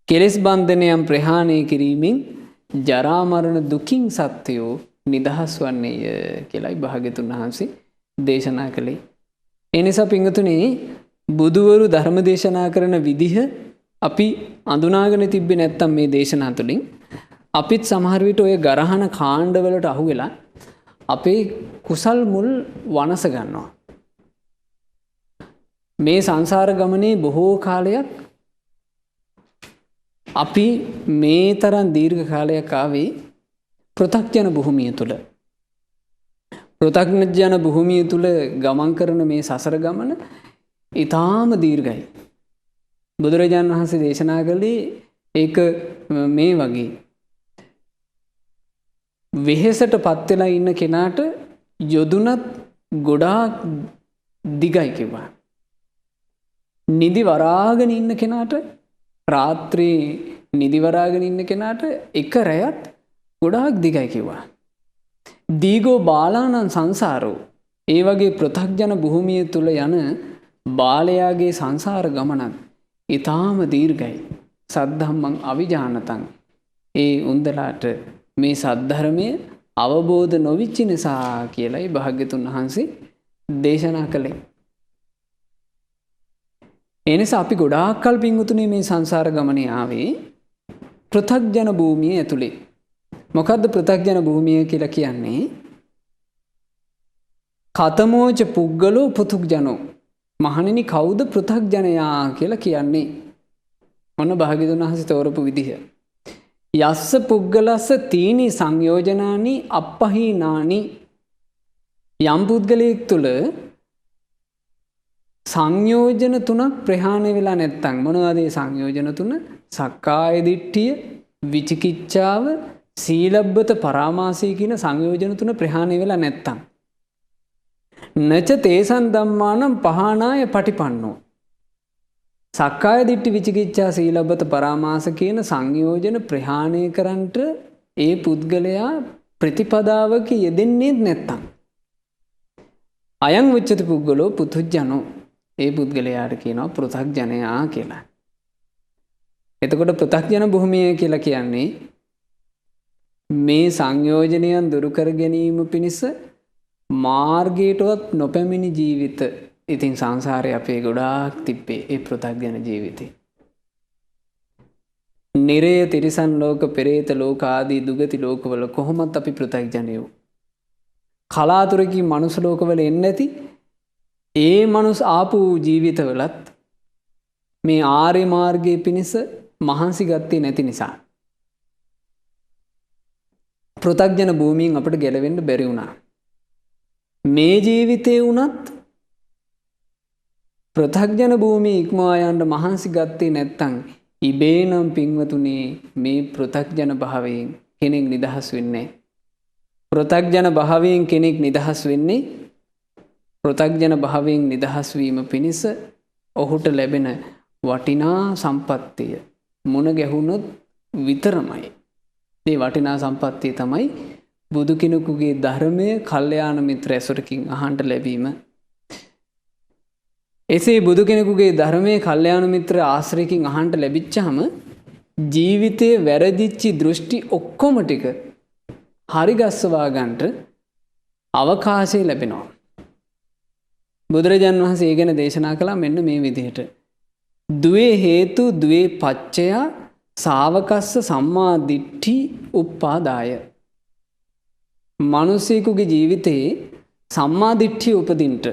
කෙලෙස් බන්ධනයන් ප්‍රහාණය කිරීමෙන් ජරා මරණ දුකින් සත්‍යෝ නිදහස් වන්නේය කියලායි භාග්‍යතුන් වහන්සේ දේශනා කළේ. ඒ නිසා පින්වතුනි බුදුවරු ධර්ම දේශනා කරන විදිහ අපි අඳුනාගෙන තිබ්බේ නැත්තම් මේ දේශනා තුළින් අපිත් සමහර විට ඔය ගරහන කාණ්ඩවලට අහු වෙලා අපේ කුසල් මුල් වනස ගන්නවා. මේ සංසාර ගමනේ බොහෝ කාලයක් අපි මේ තරම් දීර්ඝ කාලයක් ආවේ පෘථග්ජන භූමිය තුල. පෘථග්ජන භූමිය තුල ගමන් කරන මේ සසර ගමන ඊටාම දීර්ඝයි. බුදුරජාණන් වහන්සේ දේශනා කළේ ඒක මේ වගේ වෙහෙසට පත් වෙලා ඉන්න කෙනාට යොදුනත් ගොඩාක් දිගයි කිව්වා. නිදි වරාගෙන ඉන්න කෙනාට රාත්‍රී නිදි වරාගෙන ඉන්න කෙනාට එක රැයත් ගොඩාක් දිගයි කිව්වා. දීගෝ බාලානං සංසාරෝ ඒ වගේ පෘථග්ජන භූමිය තුල යන බාලයාගේ සංසාර ගමනක් ඊටාම දීර්ඝයි. සද්ධම්මං අවිජානතං ඒ උන්දලාට මේ සද්ධර්මයේ අවබෝධ නොවිච්ච නිසා කියලායි භාග්‍යතුන් වහන්සේ දේශනා කළේ. එනිසා අපි ගොඩාක් කල් පින්වතුනි මේ සංසාර ගමනේ ආවේ පෘථග්ජන භූමිය ඇතුලේ. මොකද්ද පෘථග්ජන භූමිය කියලා කියන්නේ? කතමෝච පුද්ගලෝ පෘථග්ජනෝ. මහණෙනි කවුද පෘථග්ජනයා කියලා කියන්නේ? මොන භාග්‍යතුන් වහන්සේ තෝරපු විදිහ. යස්ස පුද්ගලස්ස තීනි සංයෝජනානි අප්පහීනානි. යම් පුද්ගලයෙක් තුල සංයෝජන තුනක් ප්‍රහාණය වෙලා නැත්තම් මොනවද ඒ සංයෝජන තුන? සක්කාය දිට්ඨිය, විචිකිච්ඡාව, සීලබ්බත පරාමාසී කියන සංයෝජන තුන ප්‍රහාණය වෙලා නැත්තම් නච තේසන් ධම්මානම් පහානාය පටිපන්නෝ. සක්කාය දිට්ඨි, විචිකිච්ඡා, සීලබ්බත පරාමාස කියන සංයෝජන ප්‍රහාණය කරන්නට ඒ පුද්ගලයා ප්‍රතිපදාවක යෙදෙන්නේ නැත්තම් අයං උච්චති පුද්ගලෝ පුතුජනෝ. ඒ පුද්ගලයාට කියනවා පෘථග්ජනයා කියලා. එතකොට පෘථග්ජන භූමිය කියලා කියන්නේ මේ සංයෝජනයන් දුරු කර ගැනීම පිණිස මාර්ගයටවත් නොපැමිණි ජීවිත. ඉතින් සංසාරේ අපේ ගොඩාක් තිබ්බේ ඒ පෘථග්ජන ජීවිතේ. නිරය, තිරිසන් ලෝක, පෙරේත ලෝක ආදී දුගති ලෝකවල කොහොමත් අපි පෘථග්ජනයෝ. කලාතුරකින් මනුස්ස ලෝකවල එන්නේ නැති ඒ මනුස්ස ආපු ජීවිතවලත් මේ ආර්ය මාර්ගයේ පිණිස මහන්සි ගත්තේ නැති නිසා පෘථග්ජන භූමියෙන් අපිට ගැලවෙන්න බැරි වුණා. මේ ජීවිතේ වුණත් පෘථග්ජන භූමිය ඉක්මවා යන්න මහන්සි ගත්තේ නැත්නම් ඉබේනම් පින්වතුනි මේ පෘථග්ජන භාවයෙන් කෙනෙක් නිදහස් වෙන්නේ නැහැ. පෘථග්ජන භාවයෙන් කෙනෙක් නිදහස් වෙන්නේ පෘථග්ජන භාවයෙන් නිදහස් වීම පිණිස ඔහුට ලැබෙන වටිනා සම්පත්තිය මුණ ගැහුනොත් විතරමයි. මේ වටිනා සම්පත්තිය තමයි බුදු කෙනෙකුගේ ධර්මය කල්යාණ මිත්‍ර ඇසුරකින් අහන්න ලැබීම. එසේ බුදු කෙනෙකුගේ ධර්මයේ කල්යාණ මිත්‍ර ආශ්‍රයකින් අහන්න ලැබිච්චාම ජීවිතයේ වැරදිච්ච දෘෂ්ටි ඔක්කොම ටික හරි ගස්සවා ගන්නට අවකාශය ලැබෙනවා. බුදුරජාන් වහන්සේ ඒ ගැන දේශනා කළා මෙන්න මේ විදිහට. ද්වේ හේතු ද්වේ පච්චය සාවකස්ස සම්මා දිට්ඨි උප්පාදාය. මිනිසෙකුගේ ජීවිතේ සම්මා දිට්ඨිය උපදින්නට,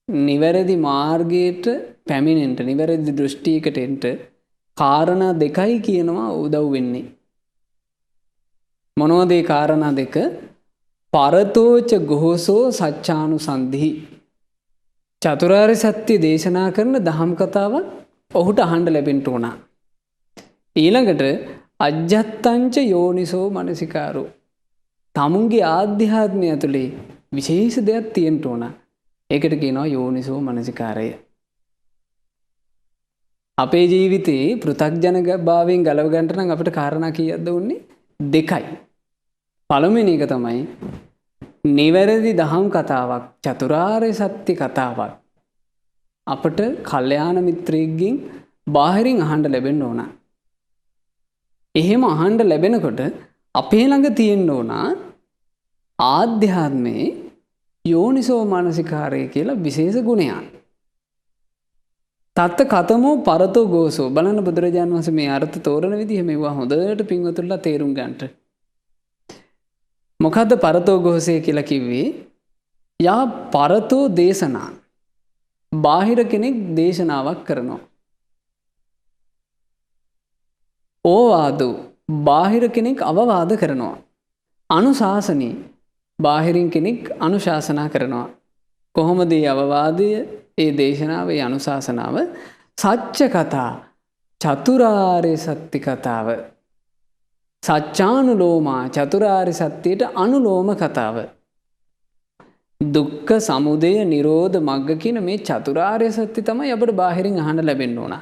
නිවැරදි මාර්ගයට පැමිණෙන්න, නිවැරදි දෘෂ්ටියකට එන්න කාරණා දෙකයි කියනවා උදව් වෙන්නේ. මොනවද ඒ කාරණා දෙක? පරතෝච ගෝසෝ සච්චානුසන්ධි. චතුරාර්ය සත්‍ය දේශනා කරන දහම් කතාවක් ඔහුට අහන්න ලැබෙන්න ඕන. ඊළඟට අජ්ජත්තංච යෝනිසෝ මනසිකාරෝ. තමුන්ගේ ආධ්‍යාත්මය ඇතුලේ විශේෂ දෙයක් තියෙන්න ඕන. ඒකට කියනවා යෝනිසෝ මනසිකාරය. අපේ ජීවිතේ පෘථග්ජන භාවයෙන් ගලව ගන්නට නම් අපිට කාරණා කීයක්ද උන්නේ? දෙකයි. පළවෙනි එක තමයි නිවැරදි දහම් කතාවක්, චතුරාර්ය සත්‍ය කතාවක් අපට කල්යාණ මිත්‍රයෙක්ගෙන් බාහිරින් අහන්න ලැබෙන්න ඕන. එහෙම අහන්න ලැබෙනකොට අපේ ළඟ තියෙන්න ඕන ආධ්‍යාත්මයේ යෝනිසෝ මානසිකාරය කියලා විශේෂ ගුණයක්. තත්ත කතමෝ පරතෝ ගෝසෝ. බලන්න බුදුරජාණන් වහන්සේ මේ අර්ථ තෝරන විදිහ මේවා හොඳට පින්වතුන්ලා තේරුම් ගන්නට. මොකද්ද පරතෝ ගෝසය කියලා කිව්වේ? යා පරතෝ දේශනා. බාහිර කෙනෙක් දේශනාවක් කරනවා. ඕවාදෝ බාහිර කෙනෙක් අවවාද කරනවා. අනුශාසනී බාහිරින් කෙනෙක් අනුශාසනා කරනවා. කොහොමද මේ අවවාදය, ඒ දේශනාව, ඒ අනුශාසනාව? සත්‍ය කතා, චතුරාර්ය සත්‍ය කතාව. සච්චානුලෝමා චතුරාර්ය සත්‍යයට අනුලෝම කතාව. දුක්ඛ සමුදය නිරෝධ මග්ග කියන මේ චතුරාර්ය සත්‍ය තමයි අපිට බාහිරින් අහන්න ලැබෙන්න ඕන.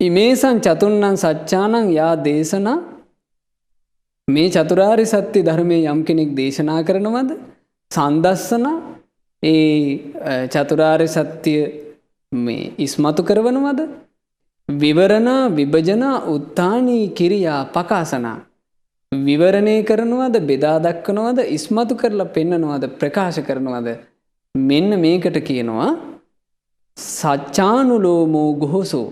ඉමේසං චතුන්නං සච්චානං යා දේශනා මේ චතුරාර්ය සත්‍ය ධර්මයේ යම් කෙනෙක් දේශනා කරනවද සන්දස්සන ඒ චතුරාර්ය සත්‍ය මේ ඉස්මතු කරවනවද විවරණ විභජන උත්තානී කිරියා පකාසනා විවරණය කරනවද බෙදා දක්වනවද ඉස්මතු කරලා පෙන්නනවද ප්‍රකාශ කරනවද මෙන්න මේකට කියනවා සච්චානුලෝමෝ ගෝසෝ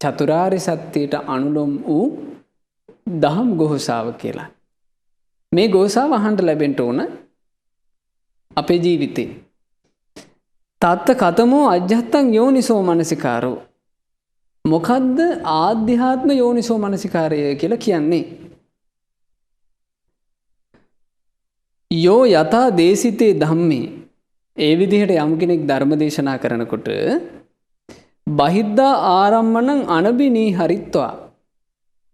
චතුරාර්ය සත්‍යයට අනුලෝම වූ දහම් ගෝසාව කියලා. මේ ගෝසාව අහන්න ලැබෙන්න ඕන අපේ ජීවිතේ. තත්ත කතමෝ අජ්ජත්තං යෝනිසෝ මනසිකාරෝ. මොකද්ද ආධ්‍යාත්ම යෝනිසෝ මනසිකාරය කියලා කියන්නේ? යෝ යථා දේශිතේ ධම්මේ ඒ විදිහට යම් කෙනෙක් ධර්ම දේශනා කරනකොට බහිද්දා ආරම්මණං අනබිනී හරිත්වා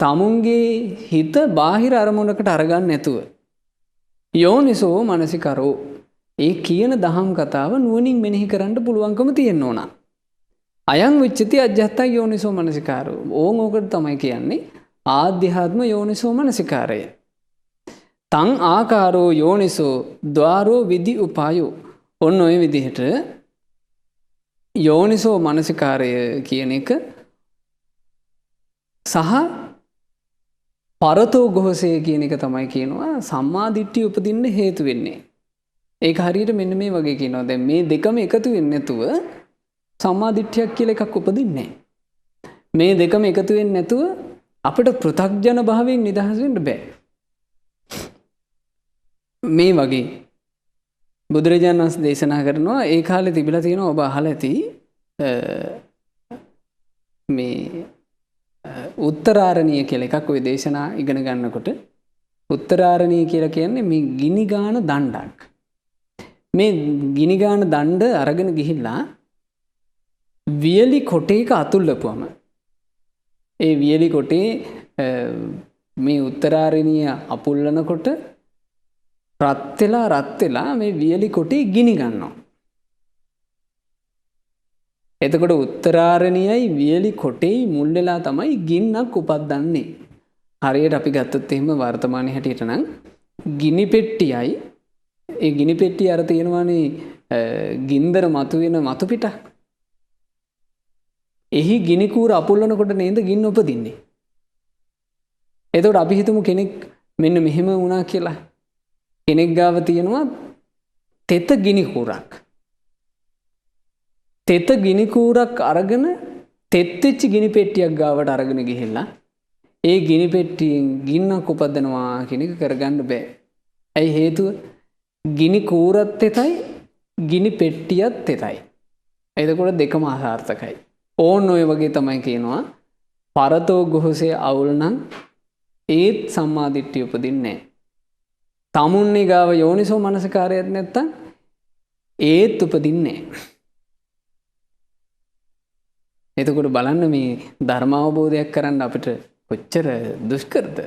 තමුන්ගේ හිත බාහිර අරමුණකට අරගන්න නැතුව යෝනිසෝ මනසිකරෝ ඒ කියන දහම් කතාව නුවණින් මෙනෙහි කරන්න පුළුවන්කම තියෙන්න ඕන. අයං විච්චති අජ්ජත්ත යෝනිසෝ මනසිකාරෝ. ඕකට තමයි කියන්නේ ආධ්‍යාත්ම යෝනිසෝ මනසිකාරය. තං ආකාරෝ යෝනිසෝ ద్వාරෝ විදි උපායෝ. ඔන්න ඔය විදිහට යෝනිසෝ මනසිකාරය කියන එක සහ පරතෝ ගෝසය කියන එක තමයි කියනවා සම්මා දිට්ඨිය උපදින්න හේතු වෙන්නේ. ඒක හරියට මෙන්න මේ වගේ කියනවා. දැන් මේ දෙකම එකතු වෙන්නේ නැතුව සම්මා දිට්ඨියක් කියලා එකක් උපදින්නේ නැහැ. මේ දෙකම එකතු වෙන්නේ නැතුව අපිට පෘථග්ජන භාවයෙන් නිදහස් වෙන්න බෑ. මේ වගේ බුදුරජාණන් වහන්සේ දේශනා කරනවා ඒ කාලේ තිබිලා තියෙනවා ඔබ අහලා ඇති මේ උත්තරාරණීය කියලා එකක් ඔය දේශනා ඉගෙන ගන්නකොට උත්තරාරණීය කියලා කියන්නේ මේ ගිනි ගාන දණ්ඩක්. මේ ගිනි ගාන දණ්ඩ අරගෙන ගිහිල්ලා වියලි කොටේක අතුල්ලපුවම ඒ වියලි කොටේ මේ උත්තරාරණීය අපුල්ලනකොට රත් වෙලා මේ වියලි කොටේ ගිනි ගන්නවා. එතකොට උත්තරාරණියයි වියලි කොටේයි මුල් වෙලා තමයි ගින්නක් උපද්දන්නේ. හරියට අපි ගත්තොත් එහෙම වර්තමානයේ හැටියට නම් ගිනි පෙට්ටියයි ඒ ගිනි පෙට්ටිය අර තියෙනවානේ ගින්දර මතුවෙන මතු පිටක්. එහි ගිනි කූර අපුල්ලනකොට නේද ගින්න උපදින්නේ. එතකොට අපි හිතමු කෙනෙක් මෙන්න මෙහෙම වුණා කියලා. කෙනෙක් ගාව තියෙනවා තෙත ගිනි කූරක්. තෙත ගිනි කූරක් අරගෙන තෙත් වෙච්ච ගිනි පෙට්ටියක් ගාවට අරගෙන ගිහිල්ලා ඒ ගිනි පෙට්ටියෙන් ගින්නක් උපදිනවා කියන එක කරගන්න බෑ. ඇයි හේතුව? ගිනි කූරත් තෙතයි ගිනි පෙට්ටියත් තෙතයි. එතකොට දෙකම අසාර්ථකයි. ඕන් ඔය වගේ තමයි කියනවා පරතෝ ගෝසේ අවුල් නම් ඒත් සම්මා දිට්ඨිය උපදින්නේ නැහැ. තමුන්ගේ ගාව යෝනිසෝ මනසිකාරයක් නැත්තම් ඒත් උපදින්නේ නැහැ. එතකොට බලන්න මේ ධර්ම අවබෝධයක් කරන්න අපිට කොච්චර දුෂ්කරද?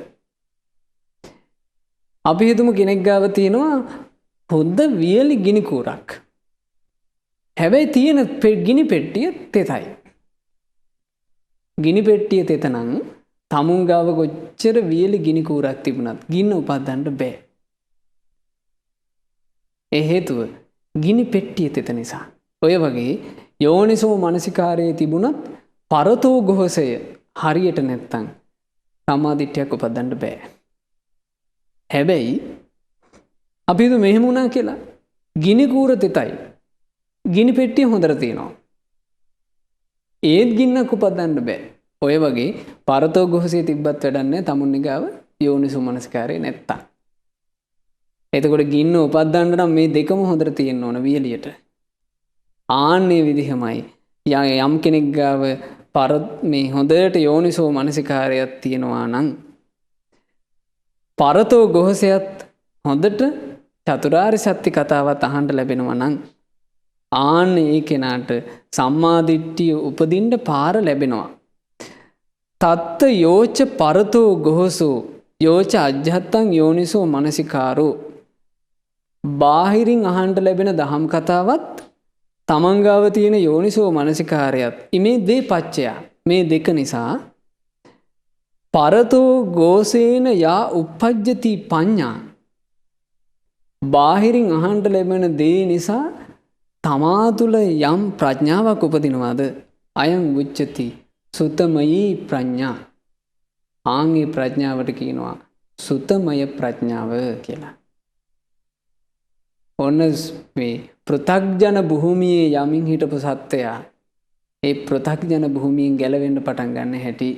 අපි හිතමු කෙනෙක් ගාව තියෙනවා හොඳ වියලි ගිනි කූරක්. හැබැයි තියෙන ගිනි පෙට්ටිය තෙතයි. ගිනි පෙට්ටිය තෙත නම් තමුන් ගාව කොච්චර වියලි ගිනි කූරක් තිබුණත් ගින්න උපදින්න බෑ. ඒ හේතුව ගිනි පෙට්ටිය තෙත නිසා. ඔය වගේ යෝනිසෝ මනසිකාරයේ තිබුණත් පරතෝ ගෝසය හරියට නැත්තම් සම්මාදිට්ඨියක් උපදින්න බෑ. හැබැයි අපි හිතුව මෙහෙම වුණා කියලා ගිනි කූර තෙතයි ගිනි පෙට්ටිය හොඳට තියෙනවා. ඒත් ගින්නක් උපදින්න බෑ. ඔය වගේ පරතෝ ගෝසය තිබ්බත් වැඩක් නැහැ තමුන්ගේ ගාව යෝනිසෝ මනසිකාරය නැත්තම්. එතකොට ගින්න උපදින්න නම් මේ දෙකම හොඳට තියෙන්න ඕන වියලියට. ආන්නේ විදිහමයි යම් කෙනෙක් ගාව මේ හොඳට යෝනිසෝ මනසිකාරයක් තියෙනවා නම් පරතෝ ගෝසයත් හොඳට චතුරාර්ය සත්‍ය කතාවත් අහන්න ලැබෙනවා නම් ආන්නේ ඒ කෙනාට සම්මා දිට්ඨිය උපදින්න පාර ලැබෙනවා. තත්ත යෝච පරතෝ ගෝසෝ යෝච අජ්ජත්තං යෝනිසෝ මනසිකාරෝ බාහිරින් අහන්න ලැබෙන දහම් කතාවත් තමන් ගාව තියෙන යෝනිසෝ මනසිකාරයත් ඉමේ දේ පච්චය මේ දෙක නිසා පරතෝ ගෝසේන යා උප්පජ්ජති පඤ්ඤා බාහිරින් අහන්න ලැබෙන දේ නිසා තමා තුළ යම් ප්‍රඥාවක් උපදිනවාද අයං උච්චති සුතමයී ප්‍රඥා ආන්ගේ ප්‍රඥාවට කියනවා සුතමය ප්‍රඥාව කියලා. ඔන්න මේ පෘථග්ජන භූමියේ යමින් හිටපු සත්වයා ඒ පෘථග්ජන භූමියෙන් ගැලවෙන්න පටන් ගන්න හැටි.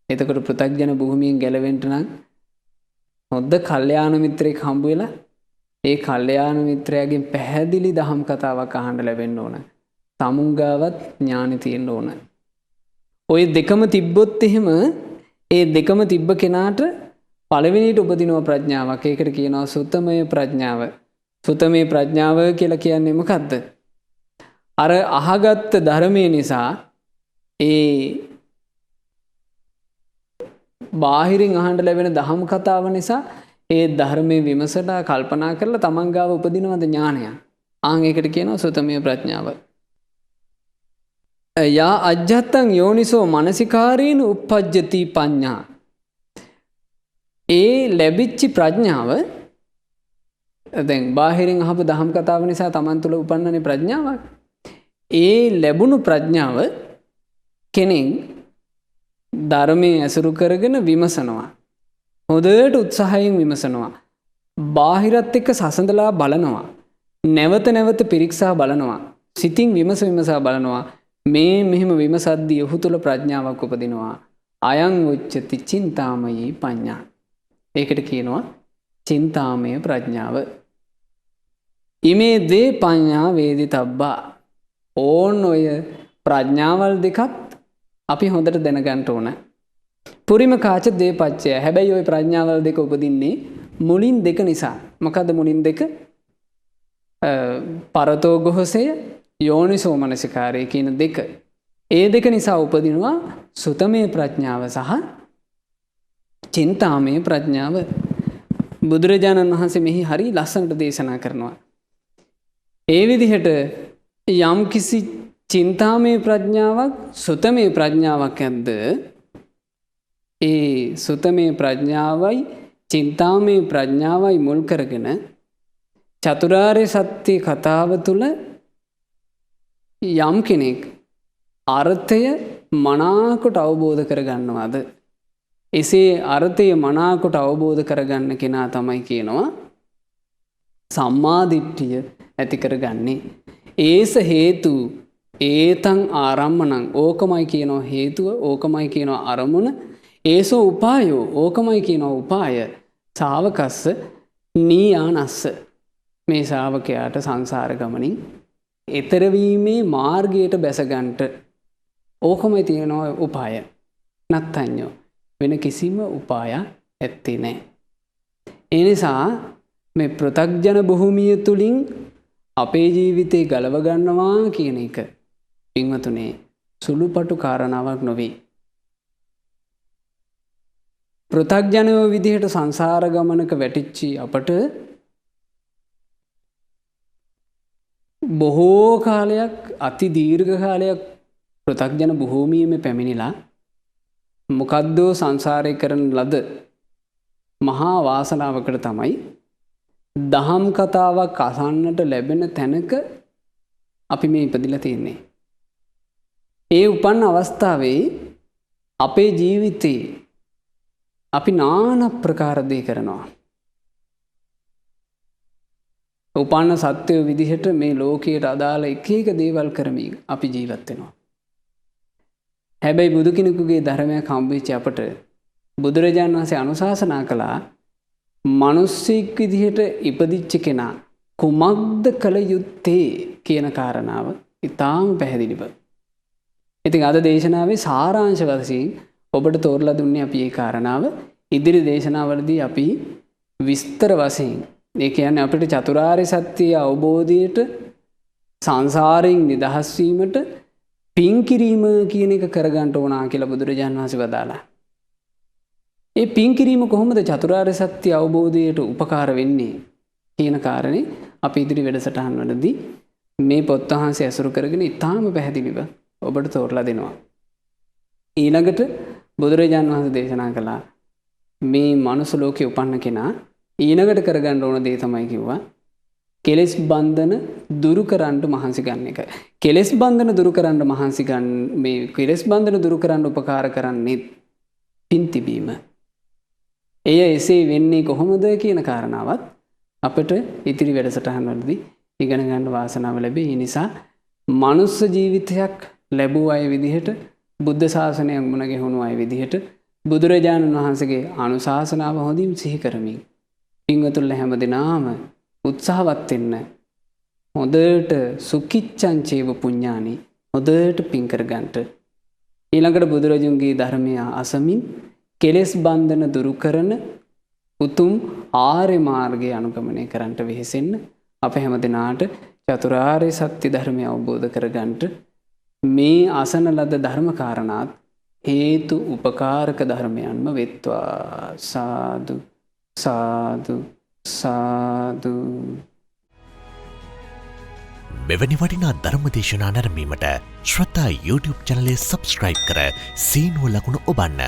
එතකොට පෘථග්ජන භූමියෙන් ගැලවෙන්න නම් හොඳ කල්යාණ මිත්‍රයෙක් හම්බ වෙලා ඒ කල්යාණ මිත්‍රයාගෙන් පැහැදිලි දහම් කතාවක් අහන්න ලැබෙන්න ඕන. තමුංගාවත් ඥානෙ තියෙන්න ඕන. ඔය දෙකම තිබ්බොත් එහෙම ඒ දෙකම තිබ්බ කෙනාට පළවෙනිට උපදිනවා ප්‍රඥාවක්. ඒකට කියනවා සුතමය ප්‍රඥාව. සුතමේ ප්‍රඥාව කියලා කියන්නේ මොකද්ද? අර අහගත්ත ධර්මයේ නිසා ඒ බාහිරින් අහන්න ලැබෙන දහම් කතාව නිසා ඒ ධර්මයේ විමසලා කල්පනා කරලා තමන් ගාව උපදිනවද ඥානය. ආන් ඒකට කියනවා සුතමේ ප්‍රඥාව. යා අජ්ජත්තං යෝනිසෝ මනසිකාරේන උප්පජ්ජති පඤ්ඤා ඒ ලැබිච්ච ප්‍රඥාව දැන් බාහිරින් අහපු දහම් කතාව නිසා තමන් තුළ උපන්නනේ ප්‍රඥාවක්. ඒ ලැබුණු ප්‍රඥාව කෙනෙක් ධර්මයේ ඇසුරු කරගෙන විමසනවා. හොඳට උත්සාහයෙන් විමසනවා. බාහිරත් එක්ක සසඳලා බලනවා. නැවත නැවත පිරික්සා බලනවා. සිතින් විමසා බලනවා. මේ මෙහෙම විමසද්දී ඔහු තුළ ප්‍රඥාවක් උපදිනවා. අයං උච්චති චින්තාමයී පඤ්ඤා. ඒකට කියනවා චින්තාමය ප්‍රඥාව. ඉමේ දේ පඤ්ඤා වේදිතබ්බා. ඕන් ඔය ප්‍රඥාවල් දෙකත් අපි හොඳට දැනගන්න ඕන. පුරිම කාච දේපච්චය. හැබැයි ওই ප්‍රඥාවල් දෙක උපදින්නේ මුලින් දෙක නිසා. මොකද්ද මුලින් දෙක? පරතෝ ගොහසය යෝනිසෝ මනසිකාරය කියන දෙක. ඒ දෙක නිසා උපදිනවා සුතමේ ප්‍රඥාව සහ චින්තාමය ප්‍රඥාව. බුදුරජාණන් වහන්සේ මෙහි හරි ලස්සනට දේශනා කරනවා. ඒ විදිහට යම් කිසි චින්තාමය ප්‍රඥාවක් සුතමේ ප්‍රඥාවක් ඇද්ද ඒ සුතමේ ප්‍රඥාවයි චින්තාමය ප්‍රඥාවයි මුල් කරගෙන චතුරාර්ය සත්‍ය කතාව තුළ යම් කෙනෙක් අර්ථය මනාකොට අවබෝධ කරගන්නවාද එසේ අර්ථය මනාකොට අවබෝධ කරගන්න කෙනා තමයි කියනවා සම්මා දිට්ඨිය ඇති කරගන්නේ. ඒස හේතු ඒතං ආරම්මණං. ඕකමයි කියනවා හේතුව. ඕකමයි කියනවා අරමුණ. ඒසෝ උපායෝ. ඕකමයි කියනවා උපාය. ශාවකස්ස නීයානස්ස. මේ ශාවකයාට සංසාර ගමනින් එතර වීමේ මාර්ගයට බැසගන්ට ඕකමයි තියෙනවා උපාය. නත්තඤ්ඤෝ. වෙන කිසිම උපායක් ඇත්තේ නැහැ. ඒ නිසා මේ පෘථග්ජන භූමිය තුලින් අපේ ජීවිතේ ගලව ගන්නවා කියන එක පින්වතුනේ සුළුපටු කාරණාවක් නොවේ. පෘථග්ජනව විදිහට සංසාර ගමනක වැටිච්චි අපට බොහෝ කාලයක් අති දීර්ඝ කාලයක් පෘථග්ජන භූමියේම පැමිණිලා මොකද්දෝ සංසාරේ කරන ලද මහා වාසනාවකට තමයි දහම් කතාවක් අසන්නට ලැබෙන තැනක අපි මේ ඉපදිලා තියෙන්නේ. ඒ උපන්න අවස්ථාවේ අපේ ජීවිතේ අපි নানা ප්‍රකාර දේ කරනවා. උපන්න සත්‍ය විදිහට මේ ලෝකයට අදාළ එක එක දේවල් කරමින් අපි ජීවත් වෙනවා. හැබැයි බුදු කෙනෙකුගේ ධර්මයක් හම්බෙච්ච අපට බුදුරජාණන් වහන්සේ අනුශාසනා කළා මිනිස්සෙක් විදිහට ඉපදිච්ච කෙනා කුමක්ද කළ යුත්තේ කියන කාරණාව ඉතාම පැහැදිලිව. ඉතින් අද දේශනාවේ සාරාංශ වශයෙන් ඔබට තෝරලා දුන්නේ අපි මේ කාරණාව. ඉදිරි දේශනාවලදී අපි විස්තර වශයෙන් ඒ කියන්නේ අපිට චතුරාර්ය සත්‍ය අවබෝධයට සංසාරයෙන් නිදහස් වීමට පින් කිරීම කියන එක කරගන්න ඕනා කියලා බුදුරජාණන් වහන්සේ වදාළා. ඒ පින් කිරීම කොහොමද චතුරාර්ය සත්‍ය අවබෝධයට උපකාර වෙන්නේ කියන කාරණේ අපි ඉදිරි වැඩසටහන් වලදී මේ පොත් වහන්සේ ඇසුරු කරගෙන ඉතාම පැහැදිලිව ඔබට තෝරලා දෙනවා. ඊළඟට බුදුරජාණන් වහන්සේ දේශනා කළා මේ මනුස්ස ලෝකේ උපන්න කෙනා ඊළඟට කරගන්න ඕන දේ තමයි කිව්වා කෙලෙස් බන්ධන දුරු කරන්න මහන්සි ගන්න එක. කෙලෙස් බන්ධන දුරු කරන්න මහන්සි ගන්න මේ කෙලෙස් බන්ධන දුරු කරන්න උපකාර කරන්නේ පින් තිබීම. එය එසේ වෙන්නේ කොහොමද කියන කාරණාවත් අපිට ඉතිරි වැඩසටහන් වලදී ඉගෙන ගන්න වාසනාව ලැබේ. ඒ නිසා මනුස්ස ජීවිතයක් ලැබුව අය විදිහට බුද්ධ ශාසනයක් මුණ ගැහුණු අය විදිහට බුදුරජාණන් වහන්සේගේ අනුශාසනාව හොඳින් සිහි කරමින් පින්වතුන්ලා හැමදෙනාම උත්සාහවත් වෙන්න. හොඳට සුඛිච්ඡං චේව පුඤ්ඤානි හොඳට පින් කරගන්න. ඊළඟට බුදුරජුන්ගේ ධර්මය අසමින් කෙලෙස් බන්ධන දුරු කරන උතුම් ආර්ය මාර්ගය අනුගමනය කරන්නට වෙහෙසෙන්න. අප හැමදෙනාට චතුරාර්ය සත්‍ය ධර්මය අවබෝධ කරගන්නට මේ අසන ලද ධර්ම කාරණාත් හේතු උපකාරක ධර්මයන්ම වෙත්වා. සාදු සාදු සාදු. මෙවැනි වටිනා ධර්මදේශනා නැරඹීමට ශ්‍රද්ධා YouTube චැනලය සබ්ස්ක්‍රයිබ් කර සීනුව ලකුණ ඔබන්න.